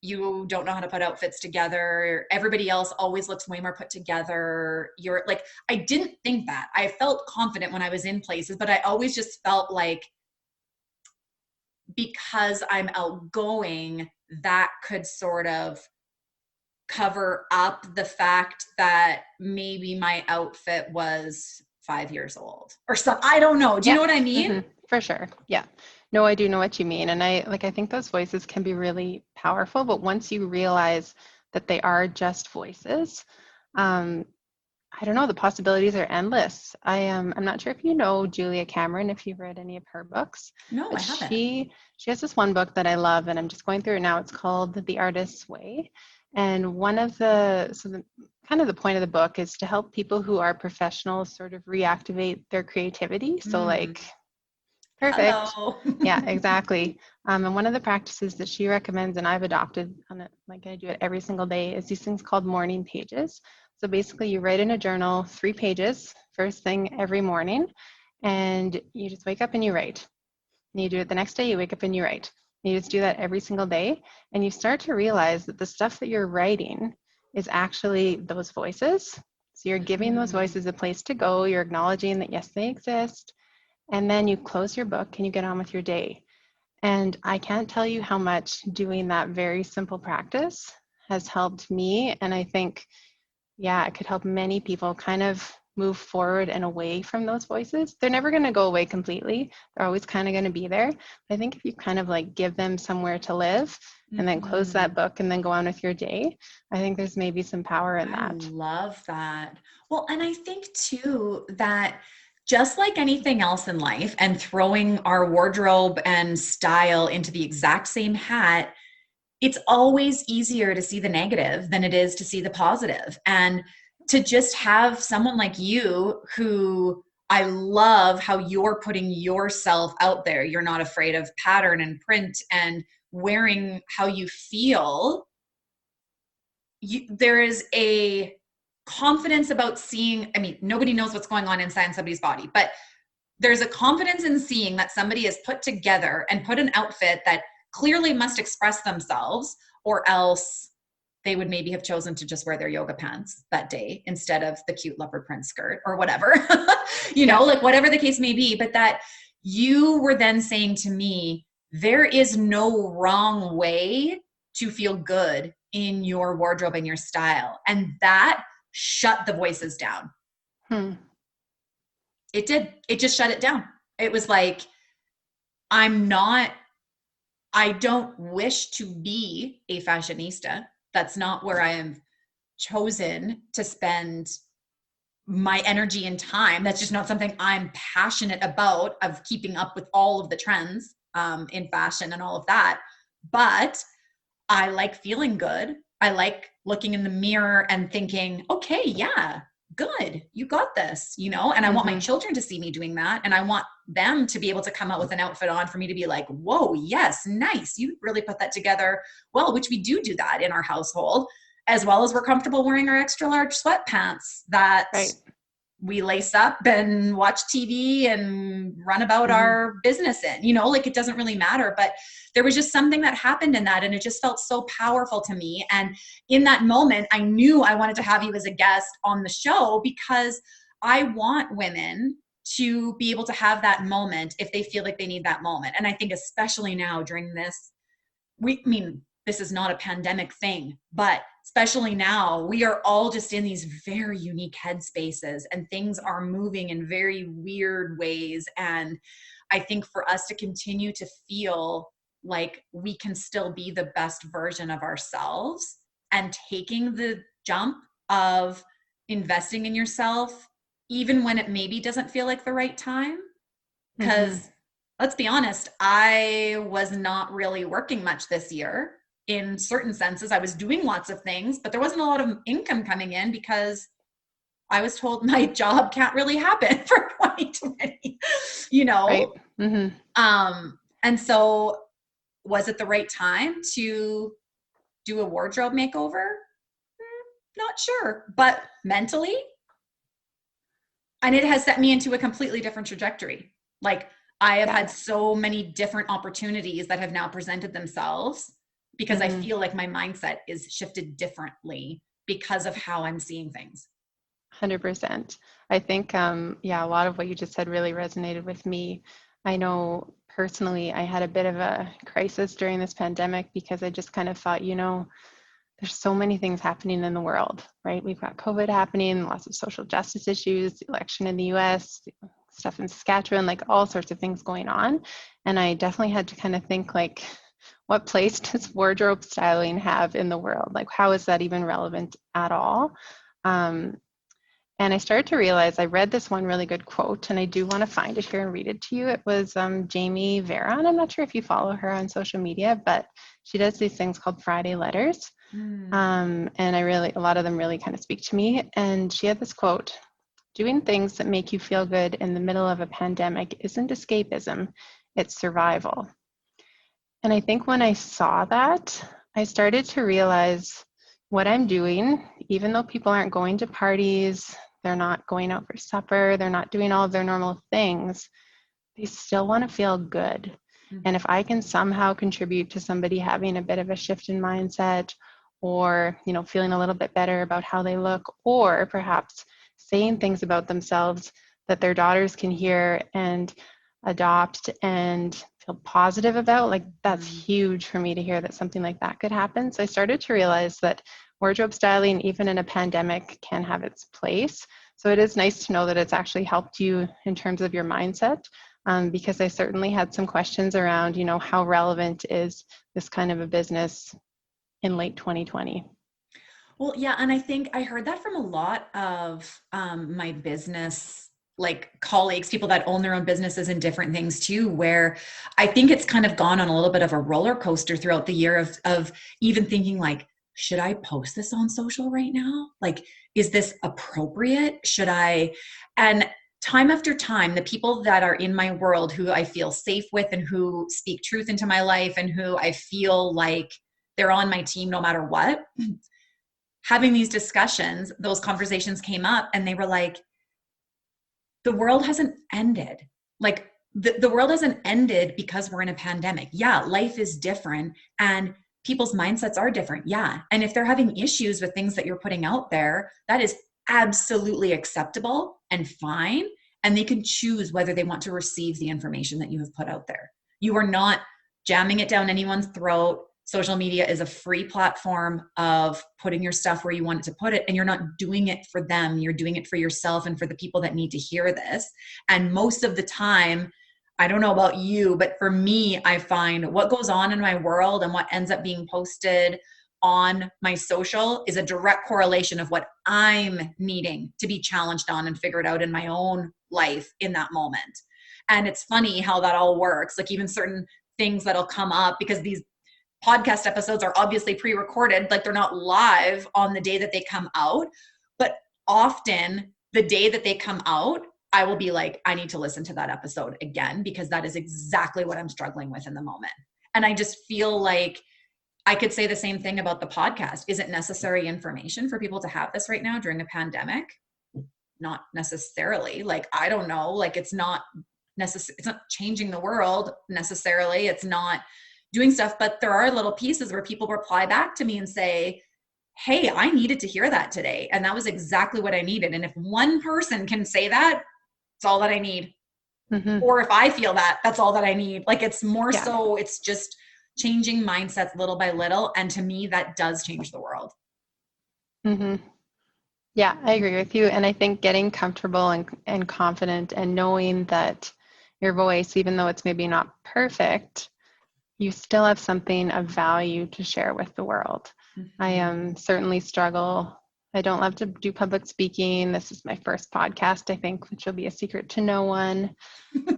you don't know how to put outfits together. Everybody else always looks way more put together. You're like, I didn't think that. I felt confident when I was in places, but I always just felt like because I'm outgoing, that could sort of cover up the fact that maybe my outfit was 5 years old or something. I don't know. Do you know what I mean? Mm-hmm. For sure. Yeah. No, I do know what you mean. And I think those voices can be really powerful, but once you realize that they are just voices, I don't know, the possibilities are endless. I'm not sure if you know Julia Cameron, if you've read any of her books. No, but I haven't. She has this one book that I love, and I'm just going through it now. It's called The Artist's Way. And one of the kind of the point of the book is to help people who are professionals sort of reactivate their creativity. So like, perfect. Hello. Yeah, exactly. And one of the practices that she recommends, and I've adopted on it, like I do it every single day, is these things called morning pages. So basically you write in a journal 3 pages first thing every morning, and you just wake up and you write. And you do it the next day, you wake up and you write. And you just do that every single day, and you start to realize that the stuff that you're writing is actually those voices. So you're giving those voices a place to go. You're acknowledging that yes, they exist. And then you close your book and you get on with your day. And I can't tell you how much doing that very simple practice has helped me. And I think, yeah, it could help many people kind of move forward and away from those voices. They're never going to go away completely. They're always kind of going to be there. But I think if you kind of like give them somewhere to live and then close that book and then go on with your day, I think there's maybe some power in that. I love that. Well, and I think too that just like anything else in life and throwing our wardrobe and style into the exact same hat, it's always easier to see the negative than it is to see the positive. And to just have someone like you who I love how you're putting yourself out there. You're not afraid of pattern and print and wearing how you feel. There is a confidence about seeing, I mean, nobody knows what's going on inside somebody's body, but there's a confidence in seeing that somebody has put together and put an outfit that clearly must express themselves, or else they would maybe have chosen to just wear their yoga pants that day instead of the cute leopard print skirt or whatever, you know, like whatever the case may be. But that you were then saying to me, there is no wrong way to feel good in your wardrobe and your style. And that shut the voices down. It did. It just shut it down. It was like, I don't wish to be a fashionista. That's not where I am chosen to spend my energy and time. That's just not something I'm passionate about, of keeping up with all of the trends in fashion and all of that. But I like feeling good. I like looking in the mirror and thinking, okay, yeah, good, you got this, you know? And I want my children to see me doing that. And I want them to be able to come out with an outfit on for me to be like, whoa, yes, nice. You really put that together well, which we do that in our household, as well as we're comfortable wearing our extra large sweatpants that we lace up and watch TV and run about our business in, you know, like it doesn't really matter. But there was just something that happened in that, and it just felt so powerful to me. And in that moment, I knew I wanted to have you as a guest on the show, because I want women to be able to have that moment if they feel like they need that moment. And I think especially now during this, this is not a pandemic thing, but especially now, we are all just in these very unique headspaces, and things are moving in very weird ways. And I think for us to continue to feel like we can still be the best version of ourselves, and taking the jump of investing in yourself, even when it maybe doesn't feel like the right time. Because let's be honest, I was not really working much this year. In certain senses, I was doing lots of things, but there wasn't a lot of income coming in because I was told my job can't really happen for 2020, you know? Right. And so was it the right time to do a wardrobe makeover? Not sure, but mentally, and it has set me into a completely different trajectory. Like I have had so many different opportunities that have now presented themselves because I feel like my mindset is shifted differently because of how I'm seeing things. 100%. I think, a lot of what you just said really resonated with me. I know personally, I had a bit of a crisis during this pandemic because I just kind of thought, there's so many things happening in the world, right? We've got COVID happening, lots of social justice issues, the election in the US, stuff in Saskatchewan, like all sorts of things going on. And I definitely had to kind of think like, what place does wardrobe styling have in the world? Like, how is that even relevant at all? And I started to realize, I read this one really good quote, and I do want to find it here and read it to you. It was Jamie Vera, and I'm not sure if you follow her on social media, but she does these things called Friday letters. And a lot of them really kind of speak to me. And she had this quote: "Doing things that make you feel good in the middle of a pandemic isn't escapism, it's survival." And I think when I saw that, I started to realize what I'm doing, even though people aren't going to parties, they're not going out for supper, they're not doing all of their normal things, they still want to feel good. And if I can somehow contribute to somebody having a bit of a shift in mindset, or feeling a little bit better about how they look, or perhaps saying things about themselves that their daughters can hear and adopt and feel positive about, like that's huge for me to hear that something like that could happen. So I started to realize that wardrobe styling, even in a pandemic, can have its place. So it is nice to know that it's actually helped you in terms of your mindset, because I certainly had some questions around, how relevant is this kind of a business in late 2020? Well, yeah. And I think I heard that from a lot of my business, like colleagues, people that own their own businesses and different things too, where I think it's kind of gone on a little bit of a roller coaster throughout the year of even thinking like, should I post this on social right now? Like, is this appropriate? Should I? And time after time, the people that are in my world who I feel safe with and who speak truth into my life and who I feel like they're on my team no matter what, having these discussions, those conversations came up and they were like, the world hasn't ended. Like the world hasn't ended because we're in a pandemic. Yeah, life is different and people's mindsets are different. Yeah. And if they're having issues with things that you're putting out there, that is absolutely acceptable and fine. And they can choose whether they want to receive the information that you have put out there. You are not jamming it down anyone's throat. Social media is a free platform of putting your stuff where you want it to put it. And you're not doing it for them. You're doing it for yourself and for the people that need to hear this. And most of the time, I don't know about you, but for me, I find what goes on in my world and what ends up being posted on my social is a direct correlation of what I'm needing to be challenged on and figured out in my own life in that moment. And it's funny how that all works. Like even certain things that'll come up, because these podcast episodes are obviously pre-recorded, like they're not live on the day that they come out, but often the day that they come out, I will be like, I need to listen to that episode again, because that is exactly what I'm struggling with in the moment. And I just feel like I could say the same thing about the podcast. Is it necessary information for people to have this right now during a pandemic? Not necessarily. Like, I don't know, like it's not changing the world necessarily. It's not doing stuff, but there are little pieces where people reply back to me and say, hey, I needed to hear that today. And that was exactly what I needed. And if one person can say that, it's all that I need. Or if I feel that, that's all that I need. Like it's more so, it's just changing mindsets little by little. And to me, that does change the world. Yeah, I agree with you. And I think getting comfortable and confident and knowing that your voice, even though it's maybe not perfect, you still have something of value to share with the world. I certainly struggle. I don't love to do public speaking. This is my first podcast, I think, which will be a secret to no one.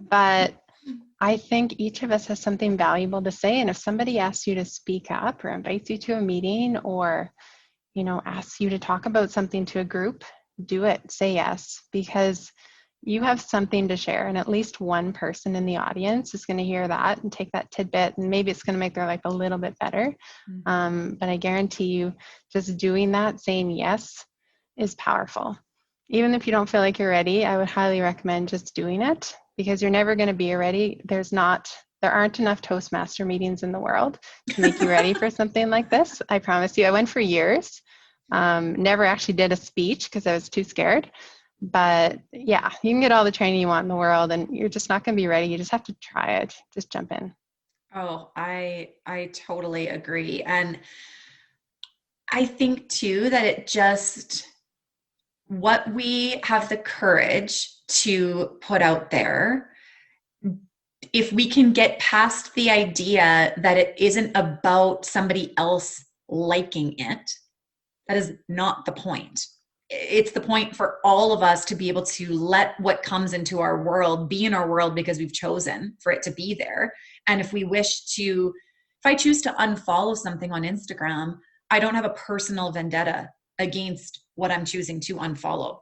But I think each of us has something valuable to say. And if somebody asks you to speak up or invites you to a meeting or, asks you to talk about something to a group, do it. Say yes. Because you have something to share, and at least one person in the audience is going to hear that and take that tidbit, and maybe it's going to make their life a little bit better. But I guarantee you, just doing that, saying yes, is powerful. Even if you don't feel like you're ready, I would highly recommend just doing it, because you're never going to be ready. There aren't enough Toastmaster meetings in the world to make you ready for something like this. I promise you. I went for years, never actually did a speech because I was too scared. But yeah, you can get all the training you want in the world, and you're just not going to be ready. You just have to try it. Just jump in. Oh, I totally agree. And I think too that what we have the courage to put out there, if we can get past the idea that it isn't about somebody else liking it, that is not the point. It's the point for all of us to be able to let what comes into our world be in our world because we've chosen for it to be there. And if I choose to unfollow something on Instagram, I don't have a personal vendetta against what I'm choosing to unfollow.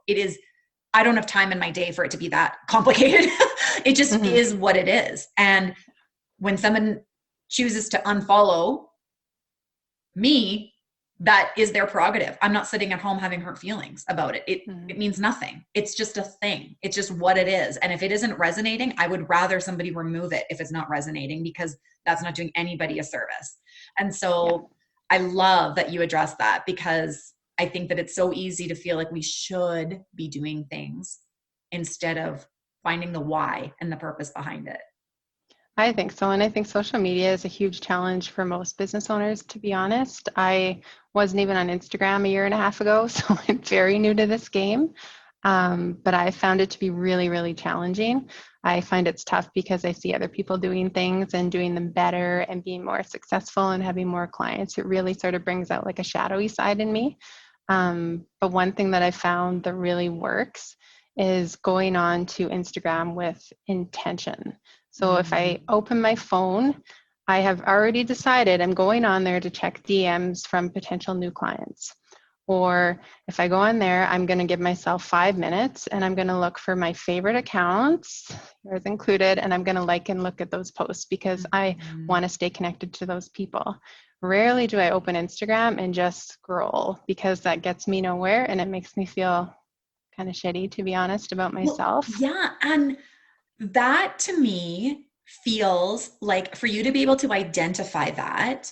I don't have time in my day for it to be that complicated. It just is what it is. And when someone chooses to unfollow me, that is their prerogative. I'm not sitting at home having hurt feelings about it. It means nothing. It's just a thing. It's just what it is. And if it isn't resonating, I would rather somebody remove it if it's not resonating, because that's not doing anybody a service. And so I love that you address that, because I think that it's so easy to feel like we should be doing things instead of finding the why and the purpose behind it. I think so. And I think social media is a huge challenge for most business owners, to be honest. I wasn't even on Instagram a year and a half ago, so I'm very new to this game. But I found it to be really, really challenging. I find it's tough because I see other people doing things and doing them better and being more successful and having more clients. It really sort of brings out like a shadowy side in me. But one thing that I found that really works is going on to Instagram with intention. So if I open my phone, I have already decided I'm going on there to check DMs from potential new clients. Or if I go on there, I'm going to give myself 5 minutes and I'm going to look for my favorite accounts, yours included, and I'm going to like and look at those posts because I want to stay connected to those people. Rarely do I open Instagram and just scroll, because that gets me nowhere and it makes me feel kind of shitty, to be honest, about myself. Well, yeah. And that to me feels like, for you to be able to identify that,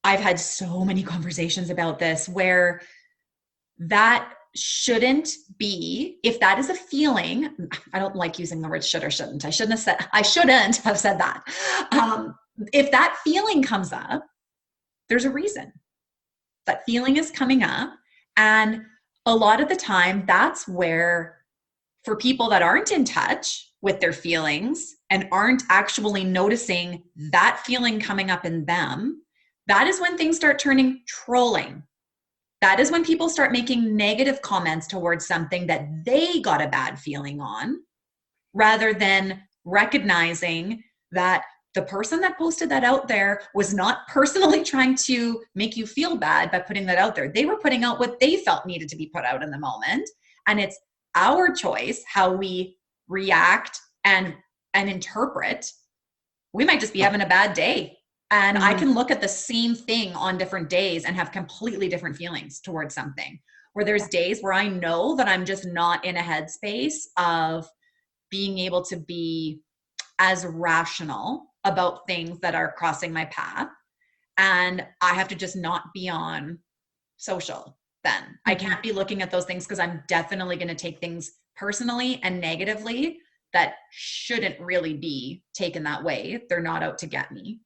I've had so many conversations about this where that shouldn't be, if that is a feeling, I don't like using the word should or shouldn't. I shouldn't have said that. If that feeling comes up, there's a reason. That feeling is coming up. And a lot of the time, that's where, for people that aren't in touch with their feelings and aren't actually noticing that feeling coming up in them, that is when things start turning trolling. That is when people start making negative comments towards something that they got a bad feeling on, rather than recognizing that the person that posted that out there was not personally trying to make you feel bad by putting that out there. They were putting out what they felt needed to be put out in the moment. And it's our choice how we react and interpret. We might just be having a bad day. And I can look at the same thing on different days and have completely different feelings towards something. Where there's days where I know that I'm just not in a headspace of being able to be as rational about things that are crossing my path. And I have to just not be on social then. I can't be looking at those things, because I'm definitely going to take things personally and negatively that shouldn't really be taken that way. They're not out to get me.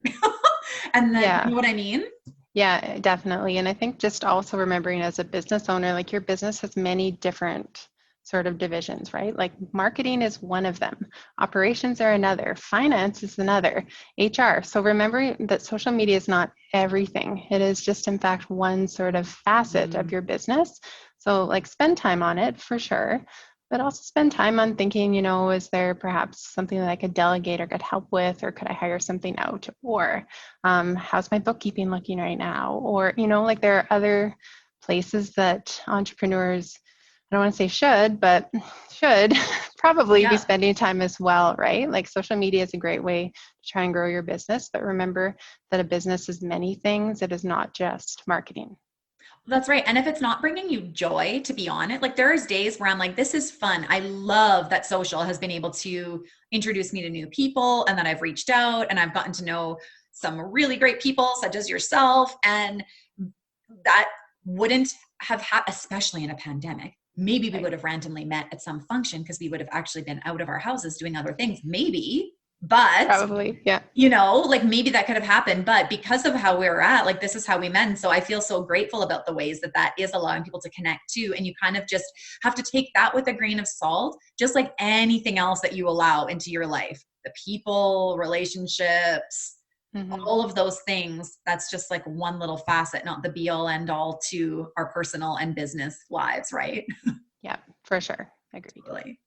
And then, you know what I mean? Yeah, definitely. And I think just also remembering, as a business owner, like, your business has many different sort of divisions, right? Like, marketing is one of them. Operations are another. Finance is another. HR. So remembering that social media is not everything. It is just, in fact, one sort of facet of your business. So, like, spend time on it for sure, but also spend time on thinking, is there perhaps something that I could delegate or get help with, or could I hire something out? Or how's my bookkeeping looking right now? Or, like, there are other places that entrepreneurs I don't want to say should, but should probably be Yeah. spending time as well, right? Like social media is a great way to try and grow your business, but remember that a business is many things. It is not just marketing. That's right. And if it's not bringing you joy to be on it, like there's days where I'm like, this is fun. I love that social has been able to introduce me to new people and that I've reached out and I've gotten to know some really great people such as yourself. And that wouldn't have especially in a pandemic. Maybe we would have randomly met at some function because we would have actually been out of our houses doing other things. Maybe, but Probably, yeah. you know, like maybe that could have happened, but because of how we were at, like, this is how we met. And so I feel so grateful about the ways that that is allowing people to connect to. And you kind of just have to take that with a grain of salt, just like anything else that you allow into your life, the people, relationships, all of those things. That's just like one little facet, not the be all end all to our personal and business lives. Right. Yeah, for sure. I agree. Totally.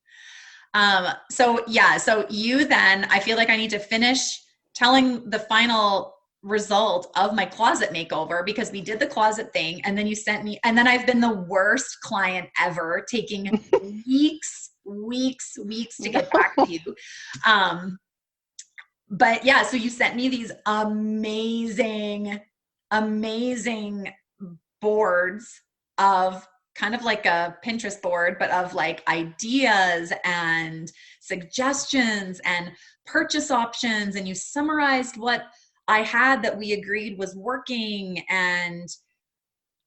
So yeah, so you then, I feel like I need to finish telling the final result of my closet makeover because we did the closet thing and then you sent me, and then I've been the worst client ever, taking weeks to get back to you. But yeah, so you sent me these amazing boards of kind of like a Pinterest board, but of like ideas and suggestions and purchase options. And you summarized what I had that we agreed was working. And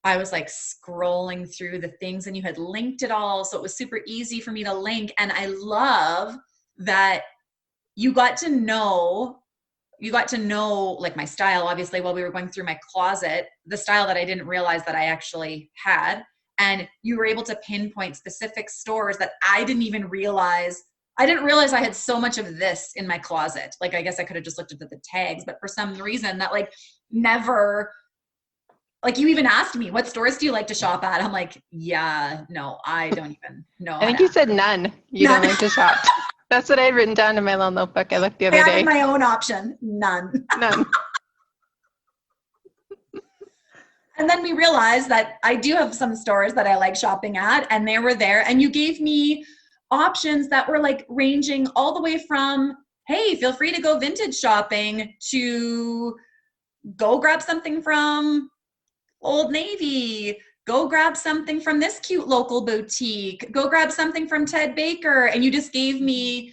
I was like scrolling through the things and you had linked it all. So it was super easy for me to link. And I love that you got to know like my style, obviously, while we were going through my closet, the style that I didn't realize that I actually had. And you were able to pinpoint specific stores that I didn't even realize. I didn't realize I had so much of this in my closet. Like, I guess I could have just looked at the tags, but for some reason that like never, like you even asked me, what stores do you like to shop at? I'm like, yeah, no, I don't even know. I think you said none. You don't like to shop. That's what I had written down in my little notebook I looked the other day. I added my own option. None. And then we realized that I do have some stores that I like shopping at, and they were there. And you gave me options that were like ranging all the way from, hey, feel free to go vintage shopping, to go grab something from Old Navy, go grab something from this cute local boutique, go grab something from Ted Baker. And you just gave me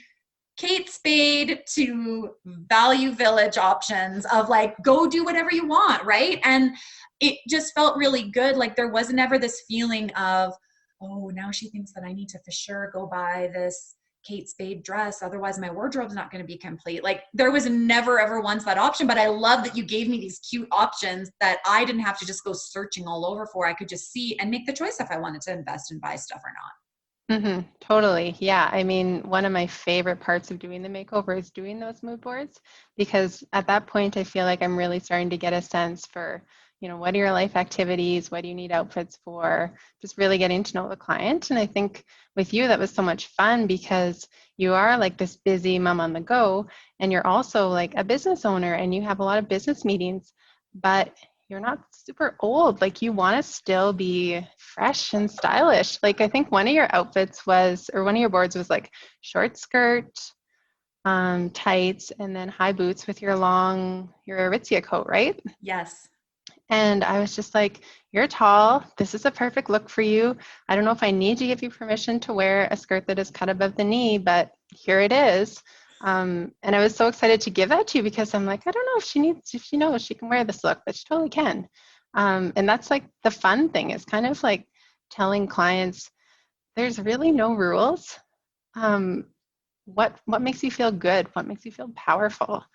Kate Spade to Value Village options of like, go do whatever you want, right? And it just felt really good. Like there wasn't ever this feeling of, oh, now she thinks that I need to for sure go buy this Kate Spade dress, otherwise my wardrobe's not going to be complete. Like there was never ever once that option, but I love that you gave me these cute options that I didn't have to just go searching all over for. I could just see and make the choice if I wanted to invest and buy stuff or not. Totally. Yeah. I mean, one of my favorite parts of doing the makeover is doing those mood boards, because at that point, I feel like I'm really starting to get a sense for, what are your life activities? What do you need outfits for? Just really getting to know the client. And I think with you, that was so much fun because you are like this busy mom on the go, and you're also like a business owner and you have a lot of business meetings, but you're not super old. Like you want to still be fresh and stylish. Like I think one of your outfits was, or one of your boards was like short skirt, tights, and then high boots with your Aritzia coat, right? Yes. And I was just like, you're tall. This is a perfect look for you. I don't know if I need to give you permission to wear a skirt that is cut above the knee, but here it is. And I was so excited to give that to you because I'm like, I don't know if she knows she can wear this look, but she totally can. And that's like the fun thing, is kind of like telling clients there's really no rules. What makes you feel good? What makes you feel powerful?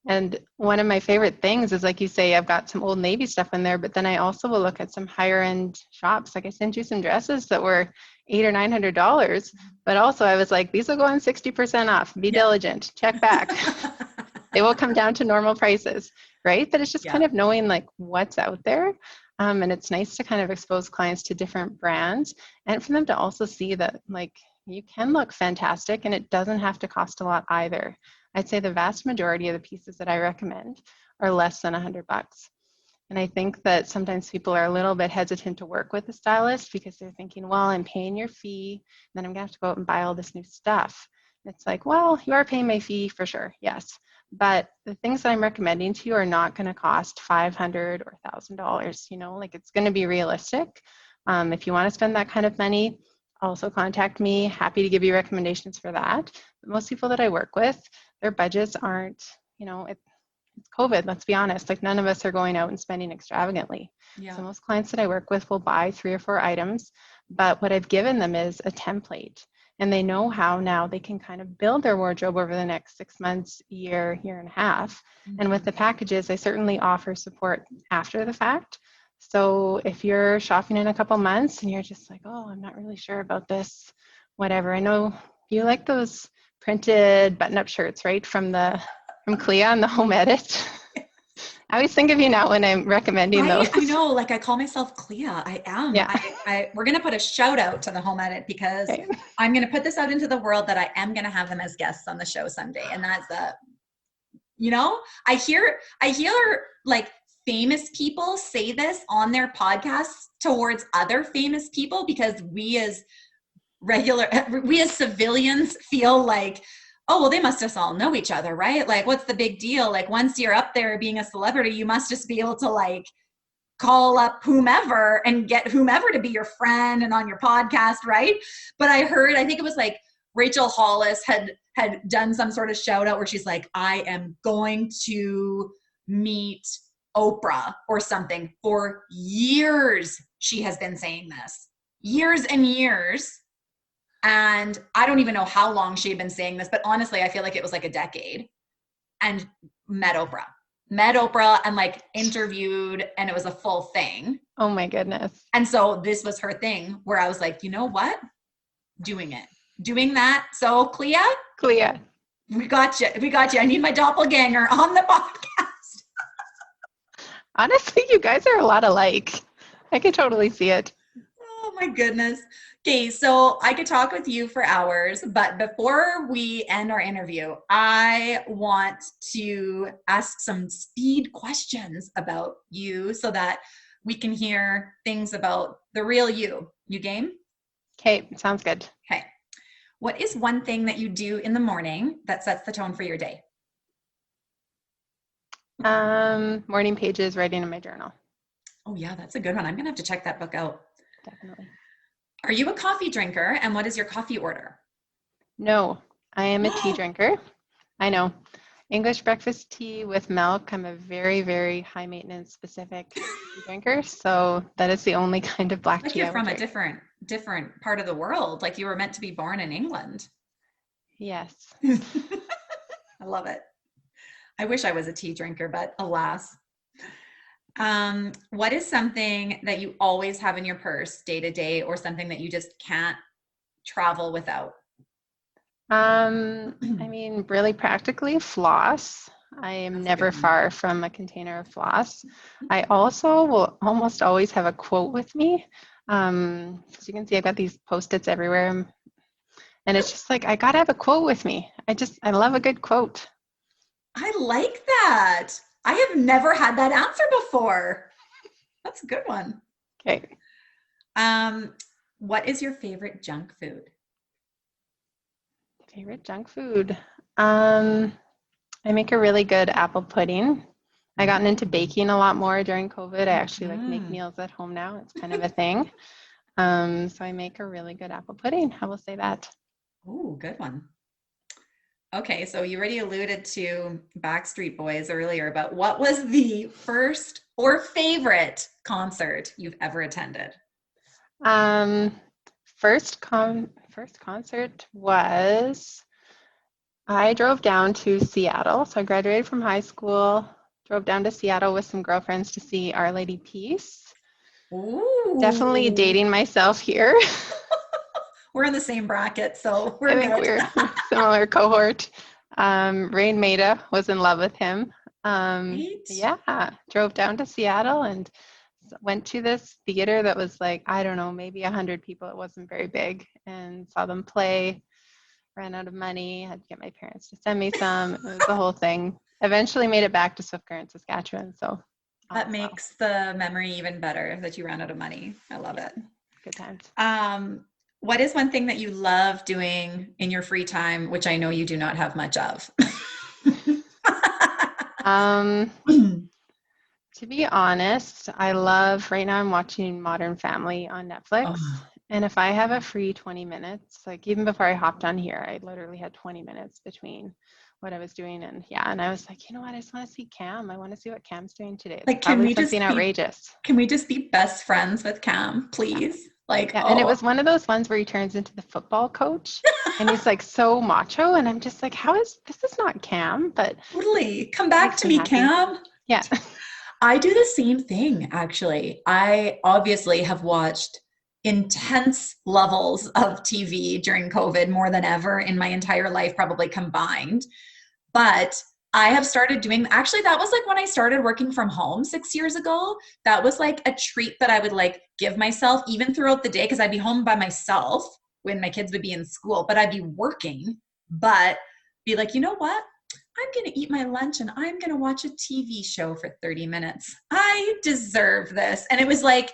And one of my favorite things is, like you say, I've got some Old Navy stuff in there, but then I also will look at some higher end shops. Like I sent you some dresses that were $800 or $900, but also I was like, these will go on 60% off. Be diligent, check back. They will come down to normal prices, right? But it's just kind of knowing like what's out there. And it's nice to kind of expose clients to different brands and for them to also see that like you can look fantastic and it doesn't have to cost a lot either. I'd say the vast majority of the pieces that I recommend are less than $100. And I think that sometimes people are a little bit hesitant to work with a stylist because they're thinking, well, I'm paying your fee, then I'm going to have to go out and buy all this new stuff. And it's like, well, you are paying my fee for sure, yes. But the things that I'm recommending to you are not going to cost $500 or $1,000. Like it's going to be realistic. If you want to spend that kind of money, also contact me. Happy to give you recommendations for that. But most people that I work with, their budgets aren't, it's COVID, let's be honest. Like none of us are going out and spending extravagantly. Yeah. So most clients that I work with will buy 3 or 4 items, but what I've given them is a template. And they know how now they can kind of build their wardrobe over the next 6 months, year and a half. And with the packages, I certainly offer support after the fact. So if you're shopping in a couple months and you're just like, oh, I'm not really sure about this, whatever. I know you like those printed button-up shirts, right? From Clea on the Home Edit. I always think of you now when I'm recommending those. I know, like I call myself Clea. I am. Yeah. We're going to put a shout out to the Home Edit because Okay. I'm going to put this out into the world that I am going to have them as guests on the show someday. And that's I hear like famous people say this on their podcasts towards other famous people because we as civilians feel like, oh, well, they must just all know each other, right? Like, what's the big deal? Like, once you're up there being a celebrity, you must just be able to like call up whomever and get whomever to be your friend and on your podcast, right? But I think it was like Rachel Hollis had done some sort of shout out where she's like, I am going to meet Oprah or something. For years, she has been saying this. Years and years. And I don't even know how long she had been saying this, but honestly, I feel like it was like a decade. And met Oprah and like interviewed, and it was a full thing. Oh my goodness. And so this was her thing where I was like, you know what? Doing that. So Clea, we got you. I need my doppelganger on the podcast. Honestly, you guys are a lot alike. I could totally see it. Oh my goodness. Okay, so I could talk with you for hours, but before we end our interview, I want to ask some speed questions about you so that we can hear things about the real you. You game? Okay, sounds good. Okay. What is one thing that you do in the morning that sets the tone for your day? Morning pages, writing in my journal. Oh yeah, that's a good one. I'm going to have to check that book out. Definitely. Are you a coffee drinker, and what is your coffee order? No, I am a tea drinker. I know. English breakfast tea with milk. I'm a very, very high maintenance specific tea drinker. So that is the only kind of black Like tea you're I from would a drink. different part of the world. Like you were meant to be born in England. Yes. I love it. I wish I was a tea drinker, but alas. What is something that you always have in your purse day to day, or something that you just can't travel without? I mean, really practically floss. I am never far from a container of floss. I also will almost always have a quote with me. As you can see, I've got these Post-its everywhere. And it's just like, I got to have a quote with me. I love a good quote. I like that. I have never had that answer before. That's a good one. Okay. What is your favorite junk food? Favorite junk food? I make a really good apple pudding. I gotten into baking a lot more during COVID. I actually like make meals at home now. It's kind of a thing. So I make a really good apple pudding. I will say that. Oh, good one. Okay, so you already alluded to Backstreet Boys earlier, but what was the first or favorite concert you've ever attended? First concert was, I drove down to Seattle. So I graduated from high school, drove down to Seattle with some girlfriends to see Our Lady Peace. Ooh. Definitely dating myself here. We're in the same bracket, so I think we're similar cohort. Rain Maida, was in love with him. Yeah, drove down to Seattle and went to this theater that was like, I don't know, maybe 100 people. It wasn't very big, and saw them play. Ran out of money, had to get my parents to send me some. It was the whole thing. Eventually made it back to Swift Current, Saskatchewan. So That wow. makes the memory even better that you ran out of money. I love it. Good times. What is one thing that you love doing in your free time, which I know you do not have much of? To be honest, right now I'm watching Modern Family on Netflix. Oh, And if I have a free 20 minutes, like even before I hopped on here, I literally had 20 minutes between what I was doing. And and I was like, you know what? I just want to see Cam. I want to see what Cam's doing today. It's like, probably something outrageous. can we just be best friends with Cam, please? Like, Yeah. And it was one of those ones where he turns into the football coach and he's like so macho. And I'm just like, this is not Cam, but totally. Come back makes to me me, happy. Cam. Yeah. I do the same thing, actually. I obviously have watched intense levels of TV during COVID more than ever in my entire life, probably combined. But I have started doing, actually, that was like when I started working from home 6 years ago. That was like a treat that I would like give myself even throughout the day, because I'd be home by myself when my kids would be in school, but I'd be working, but be like, you know what? I'm going to eat my lunch and I'm going to watch a TV show for 30 minutes. I deserve this. And it was like,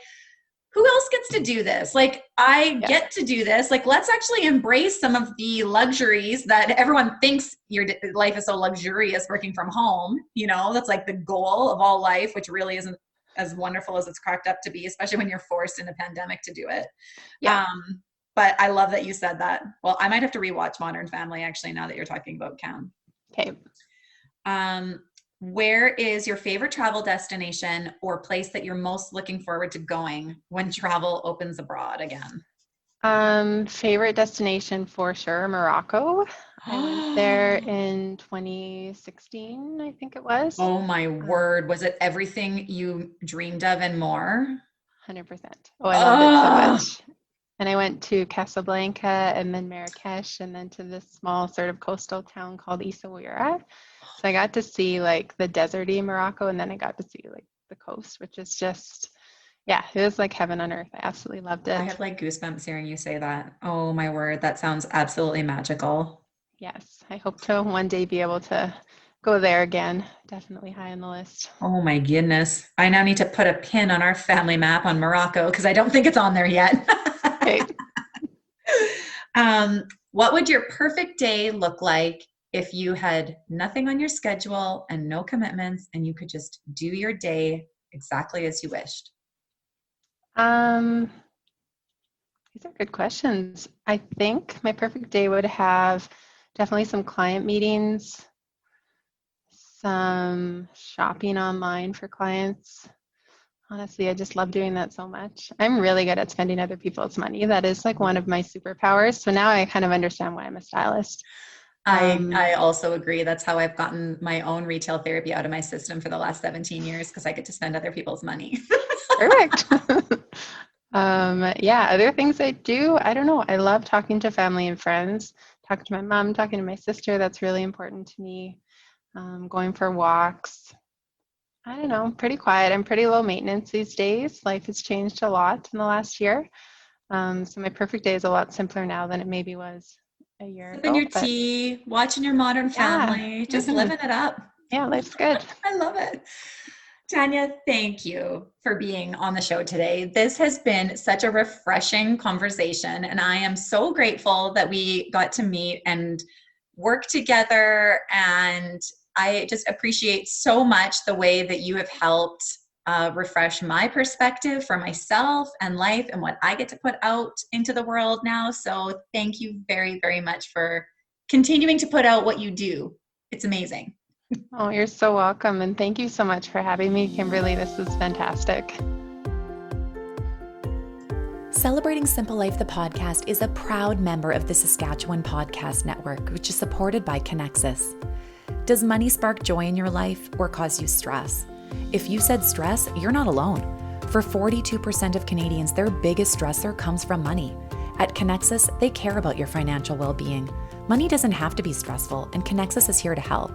who else gets to do this? Like, I get to do this. Like, let's actually embrace some of the luxuries that everyone thinks your life is so luxurious working from home. You know, that's like the goal of all life, which really isn't as wonderful as it's cracked up to be, especially when you're forced in a pandemic to do it. Yeah. But I love that you said that. Well, I might have to rewatch Modern Family actually, now that you're talking about Cam. Okay. Where is your favorite travel destination or place that you're most looking forward to going when travel opens abroad again? Favorite destination for sure, Morocco. I went there in 2016, I think it was. Oh my word. Was it everything you dreamed of and more? 100%. Oh, I loved it so much. And I went to Casablanca and then Marrakesh and then to this small sort of coastal town called Essaouira. So I got to see like the deserty Morocco, and then I got to see like the coast, which is just, it was like heaven on earth. I absolutely loved it. I have like goosebumps hearing you say that. Oh my word. That sounds absolutely magical. Yes. I hope to one day be able to go there again. Definitely high on the list. Oh my goodness. I now need to put a pin on our family map on Morocco because I don't think it's on there yet. Okay. What would your perfect day look like if you had nothing on your schedule and no commitments and you could just do your day exactly as you wished? These are good questions. I think my perfect day would have definitely some client meetings, some shopping online for clients. Honestly, I just love doing that so much. I'm really good at spending other people's money. That is like one of my superpowers. So now I kind of understand why I'm a stylist. I also agree. That's how I've gotten my own retail therapy out of my system for the last 17 years, because I get to spend other people's money. Perfect. Other things I do, I don't know. I love talking to family and friends, talking to my mom, talking to my sister. That's really important to me. Going for walks. I don't know, pretty quiet. I'm pretty low maintenance these days. Life has changed a lot in the last year. So my perfect day is a lot simpler now than it maybe was a year ago. Sipping your tea, watching your Modern Family, just living it up. Yeah, life's good. I love it. Tanya, thank you for being on the show today. This has been such a refreshing conversation, and I am so grateful that we got to meet and work together. And I just appreciate so much the way that you have helped refresh my perspective for myself and life and what I get to put out into the world now. So thank you very, very much for continuing to put out what you do. It's amazing. Oh, you're so welcome. And thank you so much for having me, Kimberly. This is fantastic. Celebrating Simple Life, the podcast, is a proud member of the Saskatchewan Podcast Network, which is supported by Connexus. Does money spark joy in your life or cause you stress? If you said stress, you're not alone. For 42% of Canadians, their biggest stressor comes from money. At Connexus, they care about your financial well-being. Money doesn't have to be stressful, and Connexus is here to help.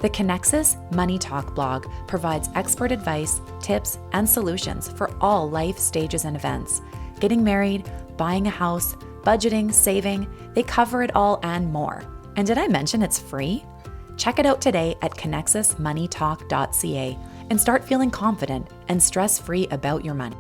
The Connexus Money Talk blog provides expert advice, tips, and solutions for all life stages and events. Getting married, buying a house, budgeting, saving, they cover it all and more. And did I mention it's free? Check it out today at connexusmoneytalk.ca and start feeling confident and stress-free about your money.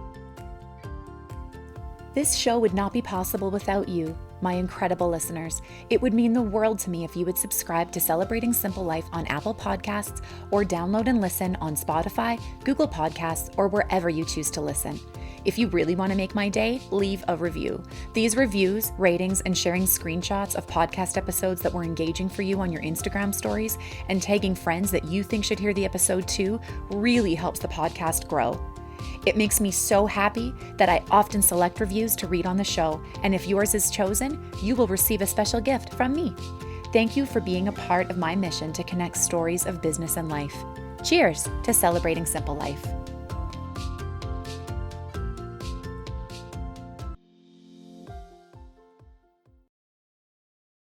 This show would not be possible without you, my incredible listeners. It would mean the world to me if you would subscribe to Celebrating Simple Life on Apple Podcasts or download and listen on Spotify, Google Podcasts, or wherever you choose to listen. If you really want to make my day, leave a review. These reviews, ratings, and sharing screenshots of podcast episodes that were engaging for you on your Instagram stories and tagging friends that you think should hear the episode too really helps the podcast grow. It makes me so happy that I often select reviews to read on the show, and if yours is chosen, you will receive a special gift from me. Thank you for being a part of my mission to connect stories of business and life. Cheers to Celebrating Simple Life.